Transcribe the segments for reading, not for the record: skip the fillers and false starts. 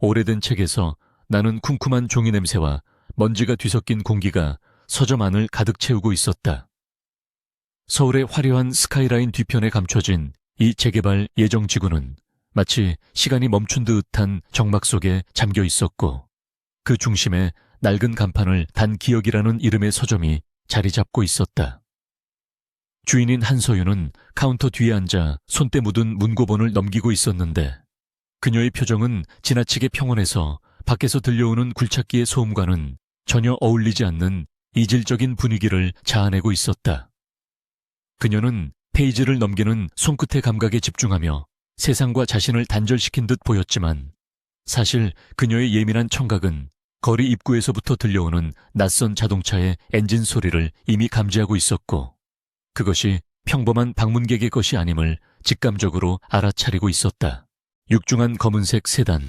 오래된 책에서 나는 쿰쿰한 종이 냄새와 먼지가 뒤섞인 공기가 서점 안을 가득 채우고 있었다. 서울의 화려한 스카이라인 뒤편에 감춰진 이 재개발 예정 지구는 마치 시간이 멈춘 듯한 정막 속에 잠겨 있었고, 그 중심에 낡은 간판을 단 기억이라는 이름의 서점이 자리 잡고 있었다. 주인인 한서윤은 카운터 뒤에 앉아 손때 묻은 문고본을 넘기고 있었는데, 그녀의 표정은 지나치게 평온해서 밖에서 들려오는 굴착기의 소음과는 전혀 어울리지 않는 이질적인 분위기를 자아내고 있었다. 그녀는 페이지를 넘기는 손끝의 감각에 집중하며 세상과 자신을 단절시킨 듯 보였지만, 사실 그녀의 예민한 청각은 거리 입구에서부터 들려오는 낯선 자동차의 엔진 소리를 이미 감지하고 있었고, 그것이 평범한 방문객의 것이 아님을 직감적으로 알아차리고 있었다. 육중한 검은색 세단.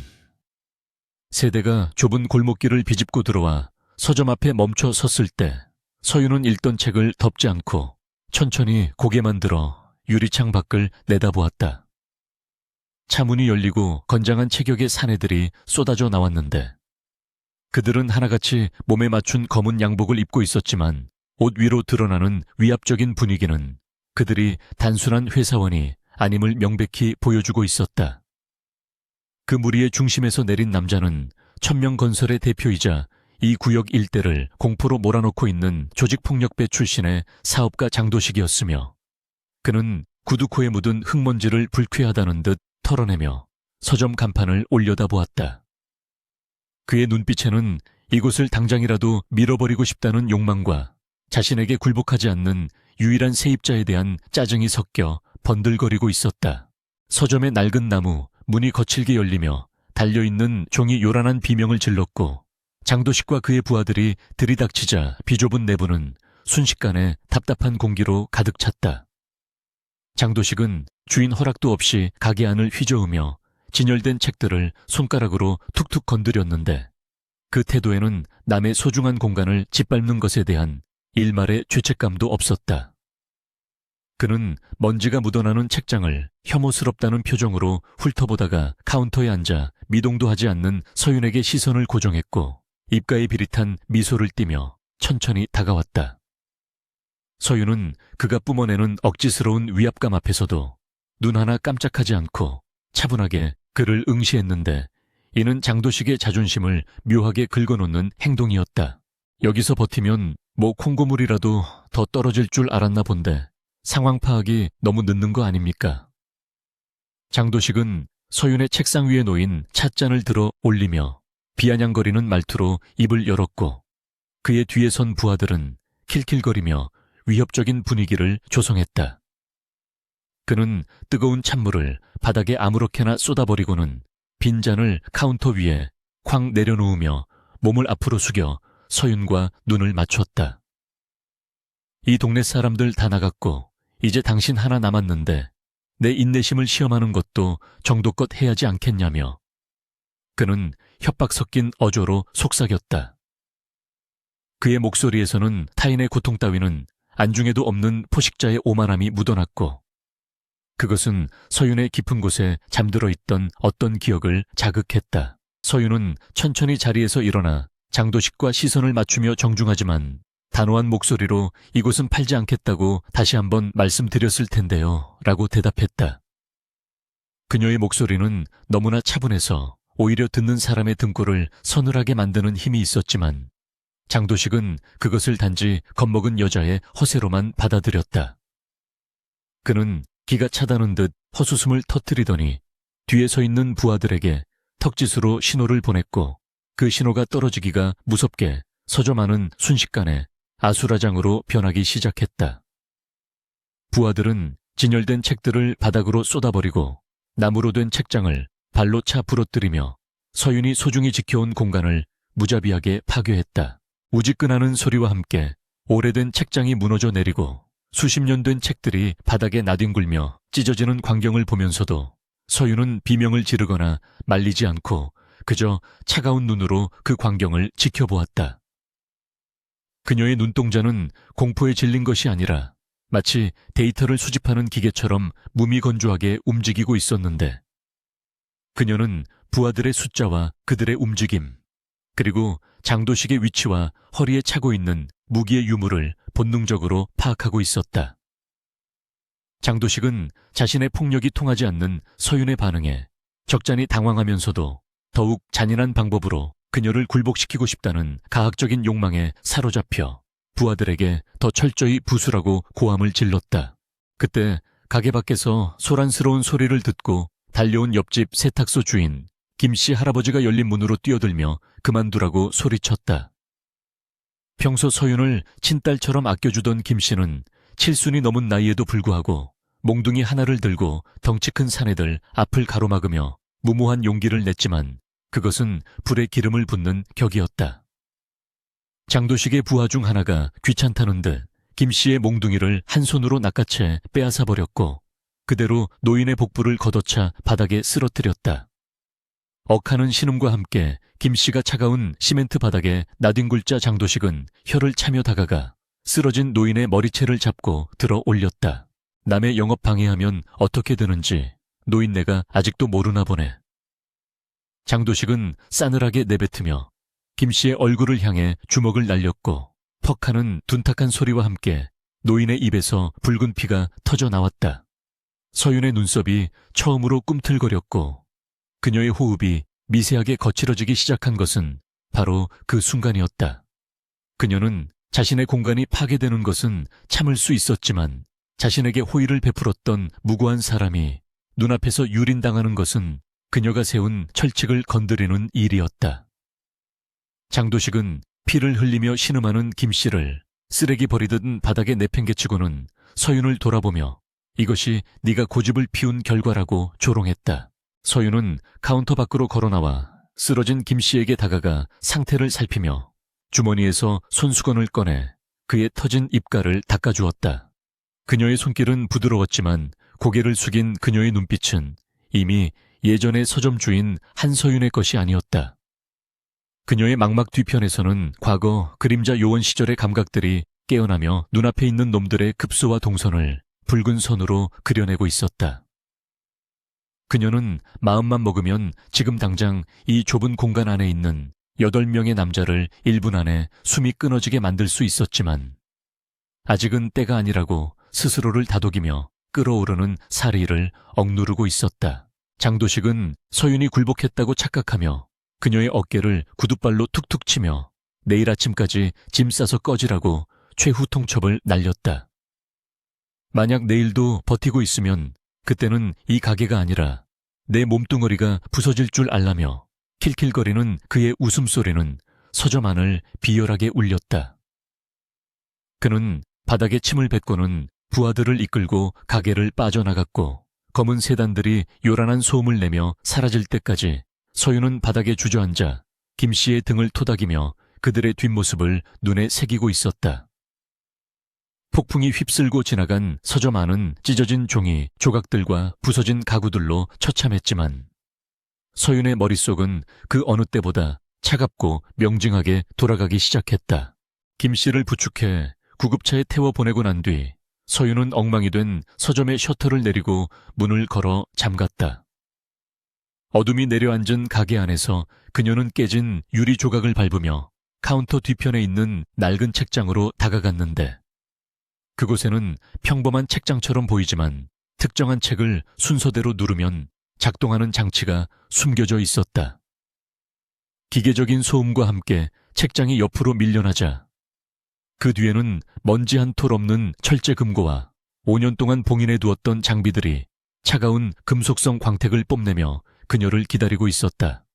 세대가 좁은 골목길을 비집고 들어와 서점 앞에 멈춰 섰을 때, 서윤은 읽던 책을 덮지 않고 천천히 고개만 들어 유리창 밖을 내다보았다. 차문이 열리고 건장한 체격의 사내들이 쏟아져 나왔는데, 그들은 하나같이 몸에 맞춘 검은 양복을 입고 있었지만 옷 위로 드러나는 위압적인 분위기는 그들이 단순한 회사원이 아님을 명백히 보여주고 있었다. 그 무리의 중심에서 내린 남자는 천명건설의 대표이자 이 구역 일대를 공포로 몰아넣고 있는 조직폭력배 출신의 사업가 장도식이었으며, 그는 구두코에 묻은 흙먼지를 불쾌하다는 듯 털어내며 서점 간판을 올려다보았다. 그의 눈빛에는 이곳을 당장이라도 밀어버리고 싶다는 욕망과 자신에게 굴복하지 않는 유일한 세입자에 대한 짜증이 섞여 번들거리고 있었다. 서점의 낡은 나무 문이 거칠게 열리며 달려있는 종이 요란한 비명을 질렀고, 장도식과 그의 부하들이 들이닥치자 비좁은 내부는 순식간에 답답한 공기로 가득 찼다. 장도식은 주인 허락도 없이 가게 안을 휘저으며 진열된 책들을 손가락으로 툭툭 건드렸는데, 그 태도에는 남의 소중한 공간을 짓밟는 것에 대한 일말의 죄책감도 없었다. 그는 먼지가 묻어나는 책장을 혐오스럽다는 표정으로 훑어보다가 카운터에 앉아 미동도 하지 않는 서윤에게 시선을 고정했고, 입가에 비릿한 미소를 띠며 천천히 다가왔다. 서윤은 그가 뿜어내는 억지스러운 위압감 앞에서도 눈 하나 깜짝하지 않고 차분하게 그를 응시했는데, 이는 장도식의 자존심을 묘하게 긁어놓는 행동이었다. 여기서 버티면 뭐 콩고물이라도 더 떨어질 줄 알았나 본데 상황 파악이 너무 늦는 거 아닙니까? 장도식은 서윤의 책상 위에 놓인 찻잔을 들어 올리며 비아냥거리는 말투로 입을 열었고, 그의 뒤에 선 부하들은 킬킬거리며 위협적인 분위기를 조성했다. 그는 뜨거운 찬물을 바닥에 아무렇게나 쏟아버리고는 빈잔을 카운터 위에 쾅 내려놓으며 몸을 앞으로 숙여 서윤과 눈을 맞췄다. 이 동네 사람들 다 나갔고 이제 당신 하나 남았는데 내 인내심을 시험하는 것도 정도껏 해야지 않겠냐며, 그는 협박 섞인 어조로 속삭였다. 그의 목소리에서는 타인의 고통 따위는 안중에도 없는 포식자의 오만함이 묻어났고, 그것은 서윤의 깊은 곳에 잠들어 있던 어떤 기억을 자극했다. 서윤은 천천히 자리에서 일어나 장도식과 시선을 맞추며 정중하지만 단호한 목소리로 이곳은 팔지 않겠다고 다시 한번 말씀드렸을 텐데요 라고 대답했다. 그녀의 목소리는 너무나 차분해서 오히려 듣는 사람의 등골을 서늘하게 만드는 힘이 있었지만, 장도식은 그것을 단지 겁먹은 여자의 허세로만 받아들였다. 그는 기가 차다는 듯 헛웃음을 터뜨리더니 뒤에 서 있는 부하들에게 턱짓으로 신호를 보냈고, 그 신호가 떨어지기가 무섭게 서점 안은 순식간에 아수라장으로 변하기 시작했다. 부하들은 진열된 책들을 바닥으로 쏟아버리고 나무로 된 책장을 발로 차 부러뜨리며 서윤이 소중히 지켜온 공간을 무자비하게 파괴했다. 우지끈하는 소리와 함께 오래된 책장이 무너져 내리고 수십 년 된 책들이 바닥에 나뒹굴며 찢어지는 광경을 보면서도 서윤은 비명을 지르거나 말리지 않고 그저 차가운 눈으로 그 광경을 지켜보았다. 그녀의 눈동자는 공포에 질린 것이 아니라 마치 데이터를 수집하는 기계처럼 무미건조하게 움직이고 있었는데, 그녀는 부하들의 숫자와 그들의 움직임, 그리고 장도식의 위치와 허리에 차고 있는 무기의 유무를 본능적으로 파악하고 있었다. 장도식은 자신의 폭력이 통하지 않는 서윤의 반응에 적잖이 당황하면서도 더욱 잔인한 방법으로 그녀를 굴복시키고 싶다는 가학적인 욕망에 사로잡혀 부하들에게 더 철저히 부수라고 고함을 질렀다. 그때 가게 밖에서 소란스러운 소리를 듣고 달려온 옆집 세탁소 주인 김씨 할아버지가 열린 문으로 뛰어들며 그만두라고 소리쳤다. 평소 서윤을 친딸처럼 아껴주던 김씨는 칠순이 넘은 나이에도 불구하고 몽둥이 하나를 들고 덩치 큰 사내들 앞을 가로막으며 무모한 용기를 냈지만 그것은 불에 기름을 붓는 격이었다. 장도식의 부하 중 하나가 귀찮다는 듯 김씨의 몽둥이를 한 손으로 낚아채 빼앗아 버렸고 그대로 노인의 복부를 걷어차 바닥에 쓰러뜨렸다. 억하는 신음과 함께 김씨가 차가운 시멘트 바닥에 나뒹굴자 장도식은 혀를 차며 다가가 쓰러진 노인의 머리채를 잡고 들어 올렸다. 남의 영업 방해하면 어떻게 되는지 노인네가 아직도 모르나 보네. 장도식은 싸늘하게 내뱉으며 김씨의 얼굴을 향해 주먹을 날렸고 퍽 하는 둔탁한 소리와 함께 노인의 입에서 붉은 피가 터져 나왔다. 서윤의 눈썹이 처음으로 꿈틀거렸고 그녀의 호흡이 미세하게 거칠어지기 시작한 것은 바로 그 순간이었다. 그녀는 자신의 공간이 파괴되는 것은 참을 수 있었지만 자신에게 호의를 베풀었던 무고한 사람이 눈앞에서 유린당하는 것은 그녀가 세운 철칙을 건드리는 일이었다. 장도식은 피를 흘리며 신음하는 김씨를 쓰레기 버리듯 바닥에 내팽개치고는 서윤을 돌아보며 이것이 네가 고집을 피운 결과라고 조롱했다. 서윤은 카운터 밖으로 걸어나와 쓰러진 김씨에게 다가가 상태를 살피며 주머니에서 손수건을 꺼내 그의 터진 입가를 닦아주었다. 그녀의 손길은 부드러웠지만 고개를 숙인 그녀의 눈빛은 이미 예전의 서점 주인 한서윤의 것이 아니었다. 그녀의 망막 뒤편에서는 과거 그림자 요원 시절의 감각들이 깨어나며 눈앞에 있는 놈들의 급소와 동선을 붉은 선으로 그려내고 있었다. 그녀는 마음만 먹으면 지금 당장 이 좁은 공간 안에 있는 8명의 남자를 1분 안에 숨이 끊어지게 만들 수 있었지만 아직은 때가 아니라고 스스로를 다독이며 끓어오르는 사리를 억누르고 있었다. 장도식은 서윤이 굴복했다고 착각하며 그녀의 어깨를 구둣발로 툭툭 치며 내일 아침까지 짐 싸서 꺼지라고 최후 통첩을 날렸다. 만약 내일도 버티고 있으면 그때는 이 가게가 아니라 내 몸뚱어리가 부서질 줄 알라며 킬킬거리는 그의 웃음소리는 서점 안을 비열하게 울렸다. 그는 바닥에 침을 뱉고는 부하들을 이끌고 가게를 빠져나갔고 검은 세단들이 요란한 소음을 내며 사라질 때까지 서윤은 바닥에 주저앉아 김씨의 등을 토닥이며 그들의 뒷모습을 눈에 새기고 있었다. 폭풍이 휩쓸고 지나간 서점 안은 찢어진 종이 조각들과 부서진 가구들로 처참했지만 서윤의 머릿속은 그 어느 때보다 차갑고 명징하게 돌아가기 시작했다. 김씨를 부축해 구급차에 태워 보내고 난 뒤 서윤은 엉망이 된 서점의 셔터를 내리고 문을 걸어 잠갔다. 어둠이 내려앉은 가게 안에서 그녀는 깨진 유리 조각을 밟으며 카운터 뒤편에 있는 낡은 책장으로 다가갔는데 그곳에는 평범한 책장처럼 보이지만 특정한 책을 순서대로 누르면 작동하는 장치가 숨겨져 있었다. 기계적인 소음과 함께 책장이 옆으로 밀려나자 그 뒤에는 먼지 한 톨 없는 철제 금고와 5년 동안 봉인해 두었던 장비들이 차가운 금속성 광택을 뽐내며 그녀를 기다리고 있었다.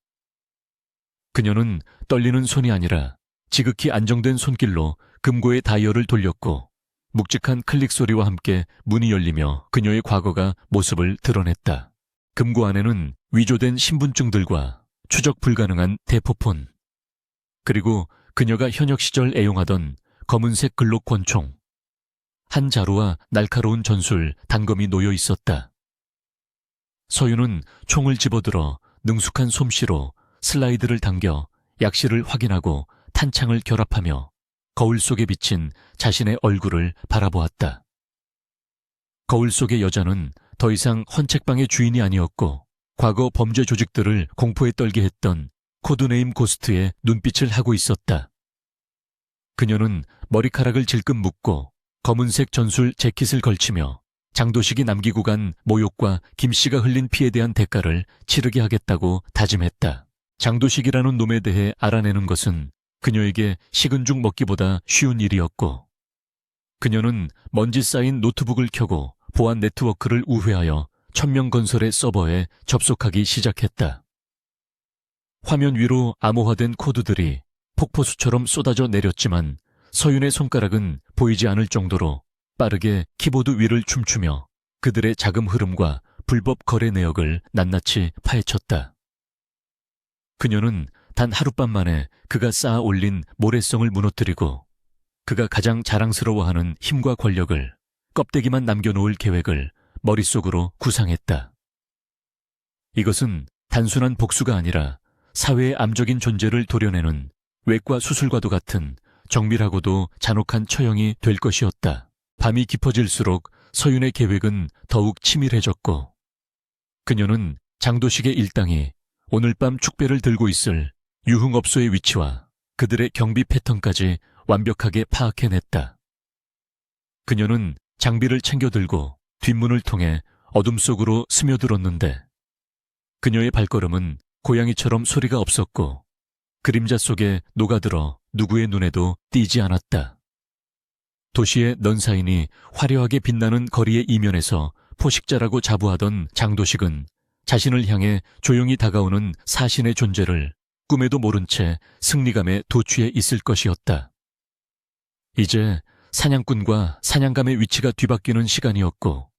그녀는 떨리는 손이 아니라 지극히 안정된 손길로 금고의 다이얼을 돌렸고 묵직한 클릭 소리와 함께 문이 열리며 그녀의 과거가 모습을 드러냈다. 금고 안에는 위조된 신분증들과 추적 불가능한 대포폰, 그리고 그녀가 현역 시절 애용하던 검은색 글록 권총, 한 자루와 날카로운 전술, 단검이 놓여 있었다. 서윤은 총을 집어들어 능숙한 솜씨로 슬라이드를 당겨 약실을 확인하고 탄창을 결합하며 거울 속에 비친 자신의 얼굴을 바라보았다. 거울 속의 여자는 더 이상 헌책방의 주인이 아니었고 과거 범죄 조직들을 공포에 떨게 했던 코드네임 고스트의 눈빛을 하고 있었다. 그녀는 머리카락을 질끈 묶고 검은색 전술 재킷을 걸치며 장도식이 남기고 간 모욕과 김씨가 흘린 피에 대한 대가를 치르게 하겠다고 다짐했다. 장도식이라는 놈에 대해 알아내는 것은 그녀에게 식은 죽 먹기보다 쉬운 일이었고, 그녀는 먼지 쌓인 노트북을 켜고 보안 네트워크를 우회하여 천명건설의 서버에 접속하기 시작했다. 화면 위로 암호화된 코드들이 폭포수처럼 쏟아져 내렸지만 서윤의 손가락은 보이지 않을 정도로 빠르게 키보드 위를 춤추며 그들의 자금 흐름과 불법 거래 내역을 낱낱이 파헤쳤다. 그녀는 단 하룻밤 만에 그가 쌓아 올린 모래성을 무너뜨리고 그가 가장 자랑스러워하는 힘과 권력을 껍데기만 남겨놓을 계획을 머릿속으로 구상했다. 이것은 단순한 복수가 아니라 사회의 암적인 존재를 도려내는 외과 수술과도 같은 정밀하고도 잔혹한 처형이 될 것이었다. 밤이 깊어질수록 서윤의 계획은 더욱 치밀해졌고, 그녀는 장도식의 일당이 오늘 밤 축배를 들고 있을 유흥업소의 위치와 그들의 경비 패턴까지 완벽하게 파악해냈다. 그녀는 장비를 챙겨 들고 뒷문을 통해 어둠 속으로 스며들었는데, 그녀의 발걸음은 고양이처럼 소리가 없었고 그림자 속에 녹아들어 누구의 눈에도 띄지 않았다. 도시의 넌사인이 화려하게 빛나는 거리의 이면에서 포식자라고 자부하던 장도식은 자신을 향해 조용히 다가오는 사신의 존재를 꿈에도 모른 채 승리감에 도취해 있을 것이었다. 이제 사냥꾼과 사냥감의 위치가 뒤바뀌는 시간이었고,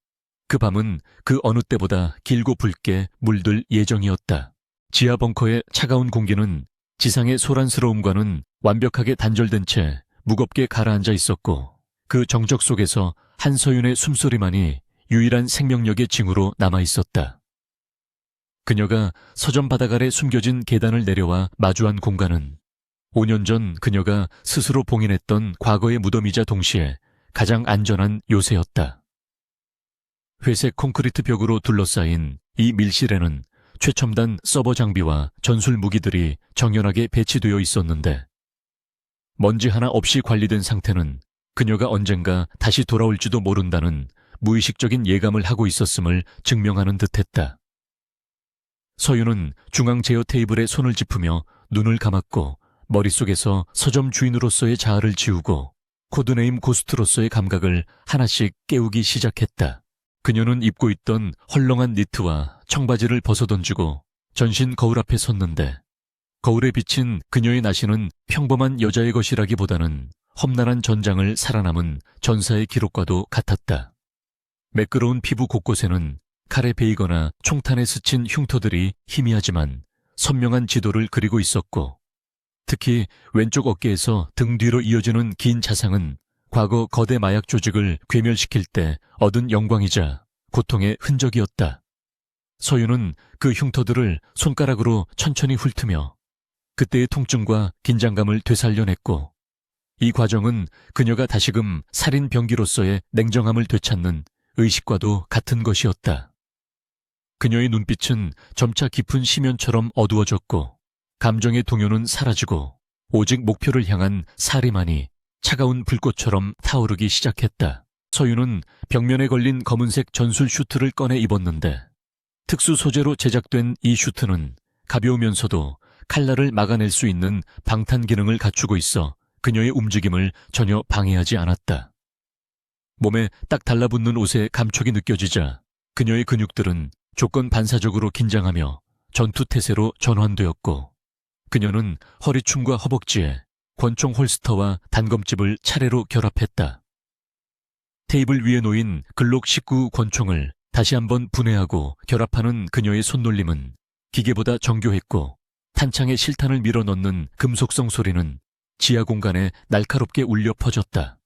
그 밤은 그 어느 때보다 길고 붉게 물들 예정이었다. 지하 벙커의 차가운 공기는 지상의 소란스러움과는 완벽하게 단절된 채 무겁게 가라앉아 있었고, 그 정적 속에서 한서윤의 숨소리만이 유일한 생명력의 징후로 남아있었다. 그녀가 서점 바닥 아래 숨겨진 계단을 내려와 마주한 공간은 5년 전 그녀가 스스로 봉인했던 과거의 무덤이자 동시에 가장 안전한 요새였다. 회색 콘크리트 벽으로 둘러싸인 이 밀실에는 최첨단 서버 장비와 전술 무기들이 정연하게 배치되어 있었는데, 먼지 하나 없이 관리된 상태는 그녀가 언젠가 다시 돌아올지도 모른다는 무의식적인 예감을 하고 있었음을 증명하는 듯했다. 서윤은 중앙 제어 테이블에 손을 짚으며 눈을 감았고 머릿속에서 서점 주인으로서의 자아를 지우고 코드네임 고스트로서의 감각을 하나씩 깨우기 시작했다. 그녀는 입고 있던 헐렁한 니트와 청바지를 벗어던지고 전신 거울 앞에 섰는데, 거울에 비친 그녀의 나시는 평범한 여자의 것이라기보다는 험난한 전장을 살아남은 전사의 기록과도 같았다. 매끄러운 피부 곳곳에는 칼에 베이거나 총탄에 스친 흉터들이 희미하지만 선명한 지도를 그리고 있었고, 특히 왼쪽 어깨에서 등 뒤로 이어지는 긴 자상은 과거 거대 마약 조직을 괴멸시킬 때 얻은 영광이자 고통의 흔적이었다. 서윤은 그 흉터들을 손가락으로 천천히 훑으며 그때의 통증과 긴장감을 되살려냈고, 이 과정은 그녀가 다시금 살인 병기로서의 냉정함을 되찾는 의식과도 같은 것이었다. 그녀의 눈빛은 점차 깊은 심연처럼 어두워졌고 감정의 동요는 사라지고 오직 목표를 향한 사리만이 차가운 불꽃처럼 타오르기 시작했다. 서윤은 벽면에 걸린 검은색 전술 슈트를 꺼내 입었는데, 특수 소재로 제작된 이 슈트는 가벼우면서도 칼날을 막아낼 수 있는 방탄 기능을 갖추고 있어 그녀의 움직임을 전혀 방해하지 않았다. 몸에 딱 달라붙는 옷에 감촉이 느껴지자 그녀의 근육들은 조건 반사적으로 긴장하며 전투태세로 전환되었고, 그녀는 허리춤과 허벅지에 권총 홀스터와 단검집을 차례로 결합했다. 테이블 위에 놓인 글록 19 권총을 다시 한번 분해하고 결합하는 그녀의 손놀림은 기계보다 정교했고, 탄창에 실탄을 밀어넣는 금속성 소리는 지하 공간에 날카롭게 울려 퍼졌다.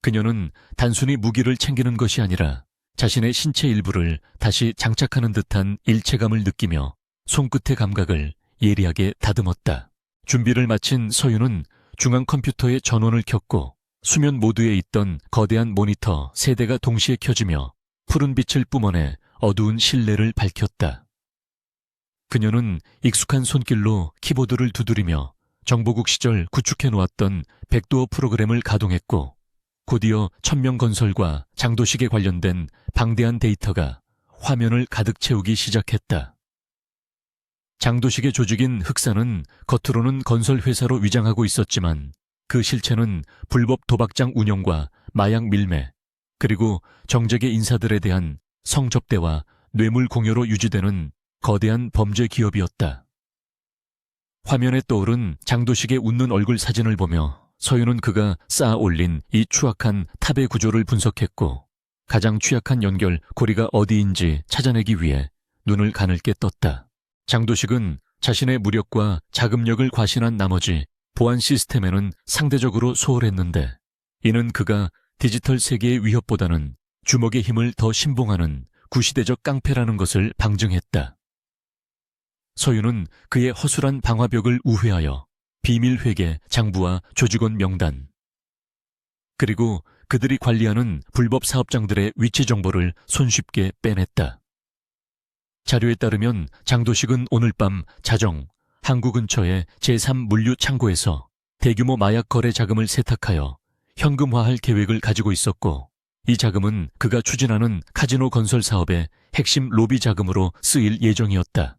그녀는 단순히 무기를 챙기는 것이 아니라 자신의 신체 일부를 다시 장착하는 듯한 일체감을 느끼며 손끝의 감각을 예리하게 다듬었다. 준비를 마친 서윤은 중앙 컴퓨터의 전원을 켰고 수면 모드에 있던 거대한 모니터 3대가 동시에 켜지며 푸른 빛을 뿜어내 어두운 신뢰를 밝혔다. 그녀는 익숙한 손길로 키보드를 두드리며 정보국 시절 구축해 놓았던 백도어 프로그램을 가동했고, 곧이어 천명 건설과 장도식에 관련된 방대한 데이터가 화면을 가득 채우기 시작했다. 장도식의 조직인 흑사는 겉으로는 건설회사로 위장하고 있었지만 그 실체는 불법 도박장 운영과 마약 밀매, 그리고 정재계 인사들에 대한 성접대와 뇌물 공여로 유지되는 거대한 범죄 기업이었다. 화면에 떠오른 장도식의 웃는 얼굴 사진을 보며 서윤은 그가 쌓아 올린 이 추악한 탑의 구조를 분석했고, 가장 취약한 연결 고리가 어디인지 찾아내기 위해 눈을 가늘게 떴다. 장도식은 자신의 무력과 자금력을 과신한 나머지 보안 시스템에는 상대적으로 소홀했는데, 이는 그가 디지털 세계의 위협보다는 주먹의 힘을 더 신봉하는 구시대적 깡패라는 것을 방증했다. 서윤은 그의 허술한 방화벽을 우회하여 비밀회계 장부와 조직원 명단, 그리고 그들이 관리하는 불법 사업장들의 위치 정보를 손쉽게 빼냈다. 자료에 따르면 장도식은 오늘 밤 자정 항구 근처의 제3물류 창고에서 대규모 마약 거래 자금을 세탁하여 현금화할 계획을 가지고 있었고, 이 자금은 그가 추진하는 카지노 건설 사업의 핵심 로비 자금으로 쓰일 예정이었다.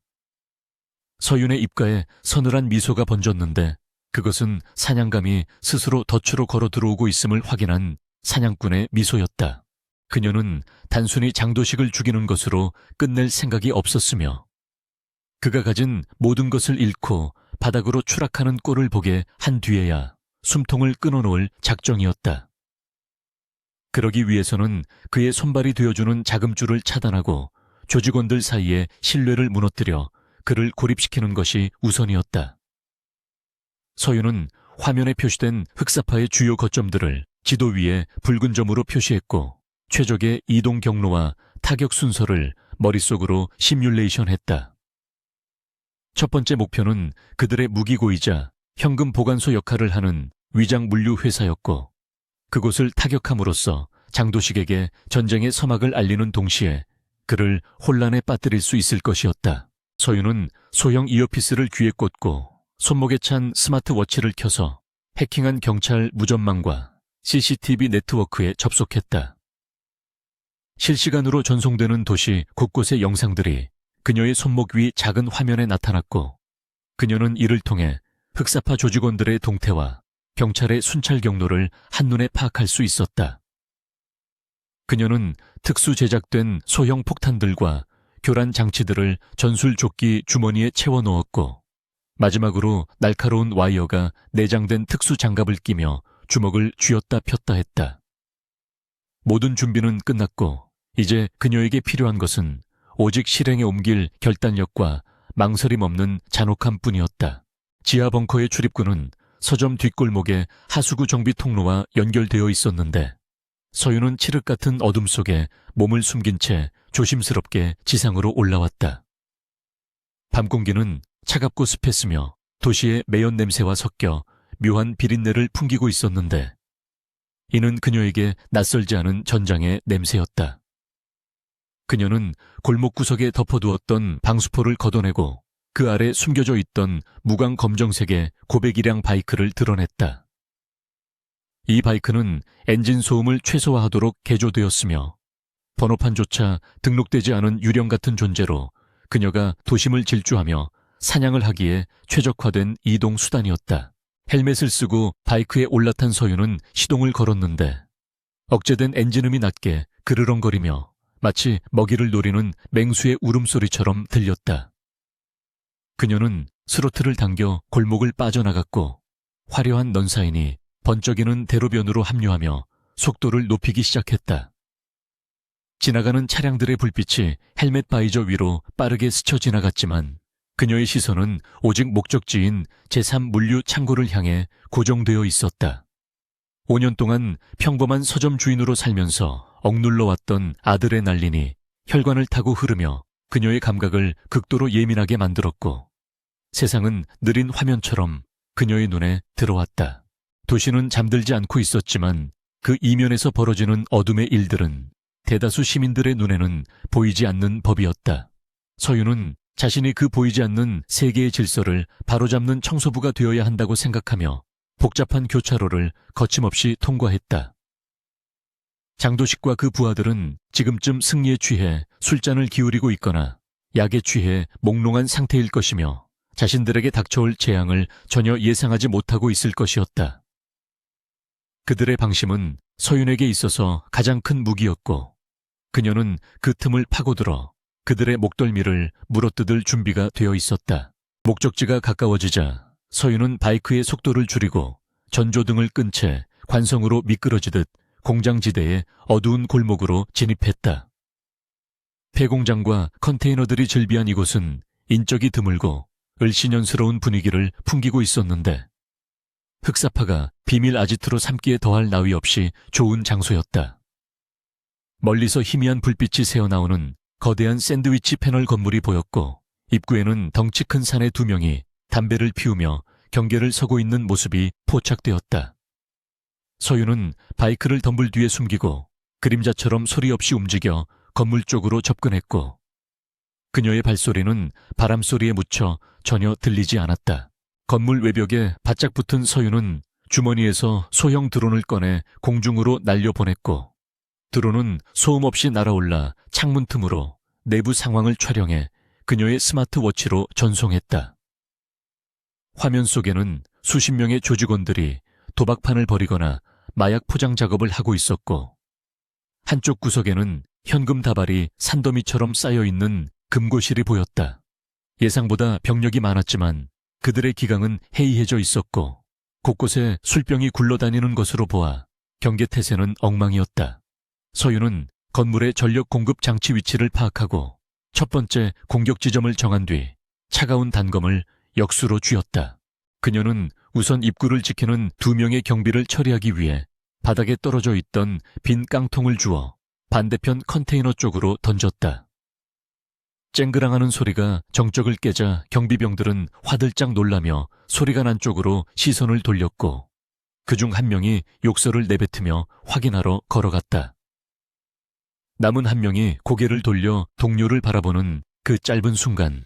서윤의 입가에 서늘한 미소가 번졌는데, 그것은 사냥감이 스스로 덫으로 걸어 들어오고 있음을 확인한 사냥꾼의 미소였다. 그녀는 단순히 장도식을 죽이는 것으로 끝낼 생각이 없었으며, 그가 가진 모든 것을 잃고 바닥으로 추락하는 꼴을 보게 한 뒤에야 숨통을 끊어놓을 작정이었다. 그러기 위해서는 그의 손발이 되어주는 자금줄을 차단하고 조직원들 사이에 신뢰를 무너뜨려 그를 고립시키는 것이 우선이었다. 서윤은 화면에 표시된 흑사파의 주요 거점들을 지도 위에 붉은 점으로 표시했고, 최적의 이동 경로와 타격 순서를 머릿속으로 시뮬레이션했다. 첫 번째 목표는 그들의 무기고이자 현금 보관소 역할을 하는 위장 물류 회사였고, 그곳을 타격함으로써 장도식에게 전쟁의 서막을 알리는 동시에 그를 혼란에 빠뜨릴 수 있을 것이었다. 서윤은 소형 이어피스를 귀에 꽂고 손목에 찬 스마트워치를 켜서 해킹한 경찰 무전망과 CCTV 네트워크에 접속했다. 실시간으로 전송되는 도시 곳곳의 영상들이 그녀의 손목 위 작은 화면에 나타났고, 그녀는 이를 통해 흑사파 조직원들의 동태와 경찰의 순찰 경로를 한눈에 파악할 수 있었다. 그녀는 특수 제작된 소형 폭탄들과 교란 장치들을 전술조끼 주머니에 채워 넣었고, 마지막으로 날카로운 와이어가 내장된 특수 장갑을 끼며 주먹을 쥐었다 폈다 했다. 모든 준비는 끝났고 이제 그녀에게 필요한 것은 오직 실행에 옮길 결단력과 망설임 없는 잔혹함 뿐이었다. 지하 벙커의 출입구는 서점 뒷골목의 하수구 정비 통로와 연결되어 있었는데, 서윤은 칠흑 같은 어둠 속에 몸을 숨긴 채 조심스럽게 지상으로 올라왔다. 밤 공기는 차갑고 습했으며 도시의 매연 냄새와 섞여 묘한 비린내를 풍기고 있었는데, 이는 그녀에게 낯설지 않은 전장의 냄새였다. 그녀는 골목 구석에 덮어두었던 방수포를 걷어내고 그 아래 숨겨져 있던 무광 검정색의 고백이량 바이크를 드러냈다. 이 바이크는 엔진 소음을 최소화하도록 개조되었으며 번호판조차 등록되지 않은 유령 같은 존재로 그녀가 도심을 질주하며 사냥을 하기에 최적화된 이동 수단이었다. 헬멧을 쓰고 바이크에 올라탄 서윤은 시동을 걸었는데 억제된 엔진음이 낮게 그르렁거리며 마치 먹이를 노리는 맹수의 울음소리처럼 들렸다. 그녀는 스로틀을 당겨 골목을 빠져나갔고 화려한 넌사인이 번쩍이는 대로변으로 합류하며 속도를 높이기 시작했다. 지나가는 차량들의 불빛이 헬멧 바이저 위로 빠르게 스쳐 지나갔지만 그녀의 시선은 오직 목적지인 제3물류 창고를 향해 고정되어 있었다. 5년 동안 평범한 서점 주인으로 살면서 억눌러 왔던 아드레날린이 혈관을 타고 흐르며 그녀의 감각을 극도로 예민하게 만들었고, 세상은 느린 화면처럼 그녀의 눈에 들어왔다. 도시는 잠들지 않고 있었지만 그 이면에서 벌어지는 어둠의 일들은 대다수 시민들의 눈에는 보이지 않는 법이었다. 서윤은 자신이 그 보이지 않는 세계의 질서를 바로잡는 청소부가 되어야 한다고 생각하며 복잡한 교차로를 거침없이 통과했다. 장도식과 그 부하들은 지금쯤 승리에 취해 술잔을 기울이고 있거나 약에 취해 몽롱한 상태일 것이며 자신들에게 닥쳐올 재앙을 전혀 예상하지 못하고 있을 것이었다. 그들의 방심은 서윤에게 있어서 가장 큰 무기였고 그녀는 그 틈을 파고들어 그들의 목덜미를 물어뜯을 준비가 되어 있었다. 목적지가 가까워지자 서윤은 바이크의 속도를 줄이고 전조등을 끈 채 관성으로 미끄러지듯 공장지대의 어두운 골목으로 진입했다. 폐공장과 컨테이너들이 즐비한 이곳은 인적이 드물고 을씨년스러운 분위기를 풍기고 있었는데 흑사파가 비밀 아지트로 삼기에 더할 나위 없이 좋은 장소였다. 멀리서 희미한 불빛이 새어나오는 거대한 샌드위치 패널 건물이 보였고 입구에는 덩치 큰 사내 2명이 담배를 피우며 경계를 서고 있는 모습이 포착되었다. 서윤은 바이크를 덤불 뒤에 숨기고 그림자처럼 소리 없이 움직여 건물 쪽으로 접근했고 그녀의 발소리는 바람소리에 묻혀 전혀 들리지 않았다. 건물 외벽에 바짝 붙은 서윤은 주머니에서 소형 드론을 꺼내 공중으로 날려보냈고 드론은 소음 없이 날아올라 창문 틈으로 내부 상황을 촬영해 그녀의 스마트워치로 전송했다. 화면 속에는 수십 명의 조직원들이 도박판을 벌이거나 마약 포장 작업을 하고 있었고 한쪽 구석에는 현금 다발이 산더미처럼 쌓여있는 금고실이 보였다. 예상보다 병력이 많았지만 그들의 기강은 해이해져 있었고 곳곳에 술병이 굴러다니는 것으로 보아 경계태세는 엉망이었다. 서윤은 건물의 전력 공급 장치 위치를 파악하고 첫 번째 공격 지점을 정한 뒤 차가운 단검을 역수로 쥐었다. 그녀는 우선 입구를 지키는 2명의 경비를 처리하기 위해 바닥에 떨어져 있던 빈 깡통을 주워 반대편 컨테이너 쪽으로 던졌다. 쨍그랑하는 소리가 정적을 깨자 경비병들은 화들짝 놀라며 소리가 난 쪽으로 시선을 돌렸고 그중 한 명이 욕설을 내뱉으며 확인하러 걸어갔다. 남은 한 명이 고개를 돌려 동료를 바라보는 그 짧은 순간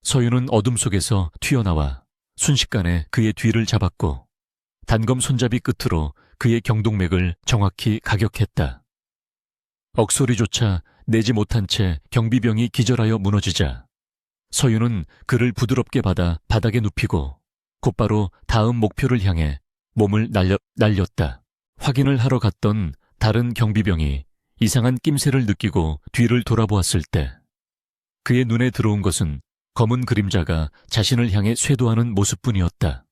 서윤은 어둠 속에서 튀어나와 순식간에 그의 뒤를 잡았고 단검 손잡이 끝으로 그의 경동맥을 정확히 가격했다. 억소리조차 내지 못한 채 경비병이 기절하여 무너지자 서윤은 그를 부드럽게 받아 바닥에 눕히고 곧바로 다음 목표를 향해 몸을 날렸다. 확인을 하러 갔던 다른 경비병이 이상한 낌새를 느끼고 뒤를 돌아보았을 때 그의 눈에 들어온 것은 검은 그림자가 자신을 향해 쇄도하는 모습뿐이었다.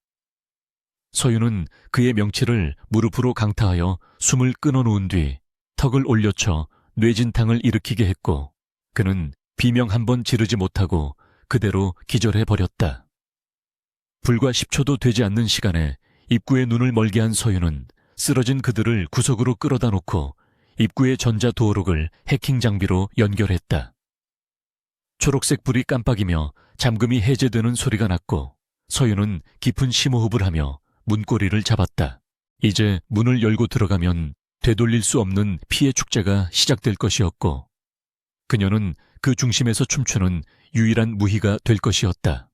서윤은 그의 명치를 무릎으로 강타하여 숨을 끊어놓은 뒤 턱을 올려쳐 뇌진탕을 일으키게 했고 그는 비명 한 번 지르지 못하고 그대로 기절해버렸다. 불과 10초도 되지 않는 시간에 입구에 눈을 멀게 한 서윤은 쓰러진 그들을 구석으로 끌어다 놓고 입구의 전자도어록을 해킹 장비로 연결했다. 초록색 불이 깜빡이며 잠금이 해제되는 소리가 났고 서윤은 깊은 심호흡을 하며 문고리를 잡았다. 이제 문을 열고 들어가면 되돌릴 수 없는 피해 축제가 시작될 것이었고 그녀는 그 중심에서 춤추는 유일한 무희가 될 것이었다.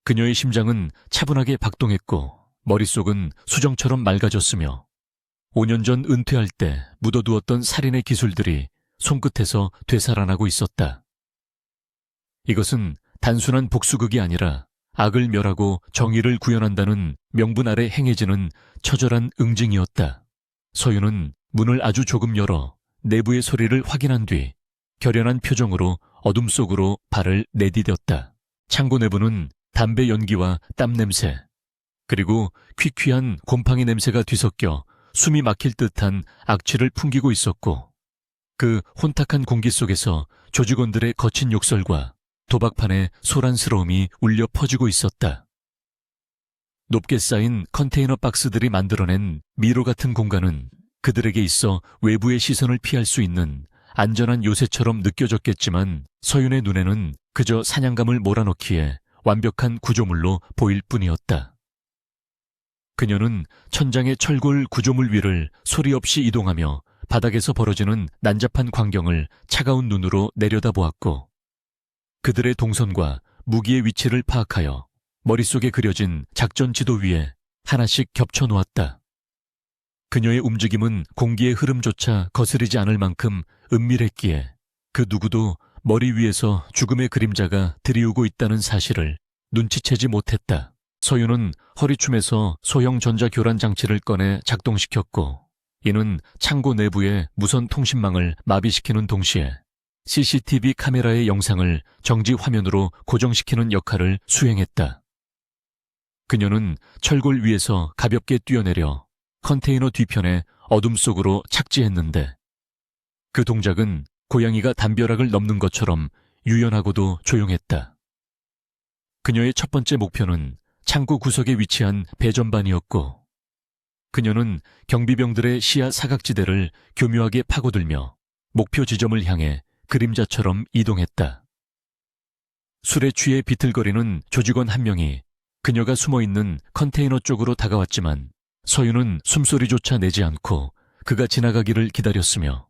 그녀의 심장은 차분하게 박동했고 머릿속은 수정처럼 맑아졌으며 5년 전 은퇴할 때 묻어두었던 살인의 기술들이 손끝에서 되살아나고 있었다. 이것은 단순한 복수극이 아니라 악을 멸하고 정의를 구현한다는 명분 아래 행해지는 처절한 응징이었다. 서윤은 문을 아주 조금 열어 내부의 소리를 확인한 뒤 결연한 표정으로 어둠 속으로 발을 내디뎠다. 창고 내부는 담배 연기와 땀 냄새, 그리고 퀴퀴한 곰팡이 냄새가 뒤섞여 숨이 막힐 듯한 악취를 풍기고 있었고 그 혼탁한 공기 속에서 조직원들의 거친 욕설과 도박판의 소란스러움이 울려 퍼지고 있었다. 높게 쌓인 컨테이너 박스들이 만들어낸 미로 같은 공간은 그들에게 있어 외부의 시선을 피할 수 있는 안전한 요새처럼 느껴졌겠지만 서윤의 눈에는 그저 사냥감을 몰아넣기에 완벽한 구조물로 보일 뿐이었다. 그녀는 천장의 철골 구조물 위를 소리 없이 이동하며 바닥에서 벌어지는 난잡한 광경을 차가운 눈으로 내려다보았고 그들의 동선과 무기의 위치를 파악하여 머릿속에 그려진 작전 지도 위에 하나씩 겹쳐 놓았다. 그녀의 움직임은 공기의 흐름조차 거스르지 않을 만큼 은밀했기에 그 누구도 머리 위에서 죽음의 그림자가 들이우고 있다는 사실을 눈치채지 못했다. 서윤은 허리춤에서 소형 전자교란 장치를 꺼내 작동시켰고 이는 창고 내부의 무선 통신망을 마비시키는 동시에 CCTV 카메라의 영상을 정지 화면으로 고정시키는 역할을 수행했다. 그녀는 철골 위에서 가볍게 뛰어내려 컨테이너 뒤편에 어둠 속으로 착지했는데 그 동작은 고양이가 담벼락을 넘는 것처럼 유연하고도 조용했다. 그녀의 첫 번째 목표는 창고 구석에 위치한 배전반이었고 그녀는 경비병들의 시야 사각지대를 교묘하게 파고들며 목표 지점을 향해 그림자처럼 이동했다. 술에 취해 비틀거리는 조직원 한 명이 그녀가 숨어있는 컨테이너 쪽으로 다가왔지만 서윤은 숨소리조차 내지 않고 그가 지나가기를 기다렸으며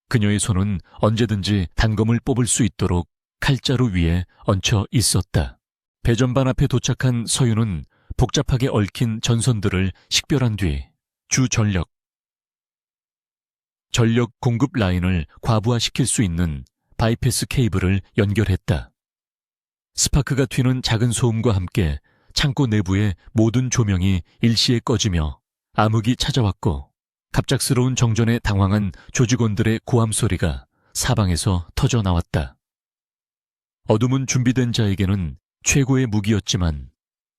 그녀의 손은 언제든지 단검을 뽑을 수 있도록 칼자루 위에 얹혀 있었다. 배전반 앞에 도착한 서윤은 복잡하게 얽힌 전선들을 식별한 뒤 주 전력 공급 라인을 과부하시킬 수 있는 바이패스 케이블을 연결했다. 스파크가 튀는 작은 소음과 함께 창고 내부의 모든 조명이 일시에 꺼지며 암흑이 찾아왔고 갑작스러운 정전에 당황한 조직원들의 고함 소리가 사방에서 터져 나왔다. 어둠은 준비된 자에게는 최고의 무기였지만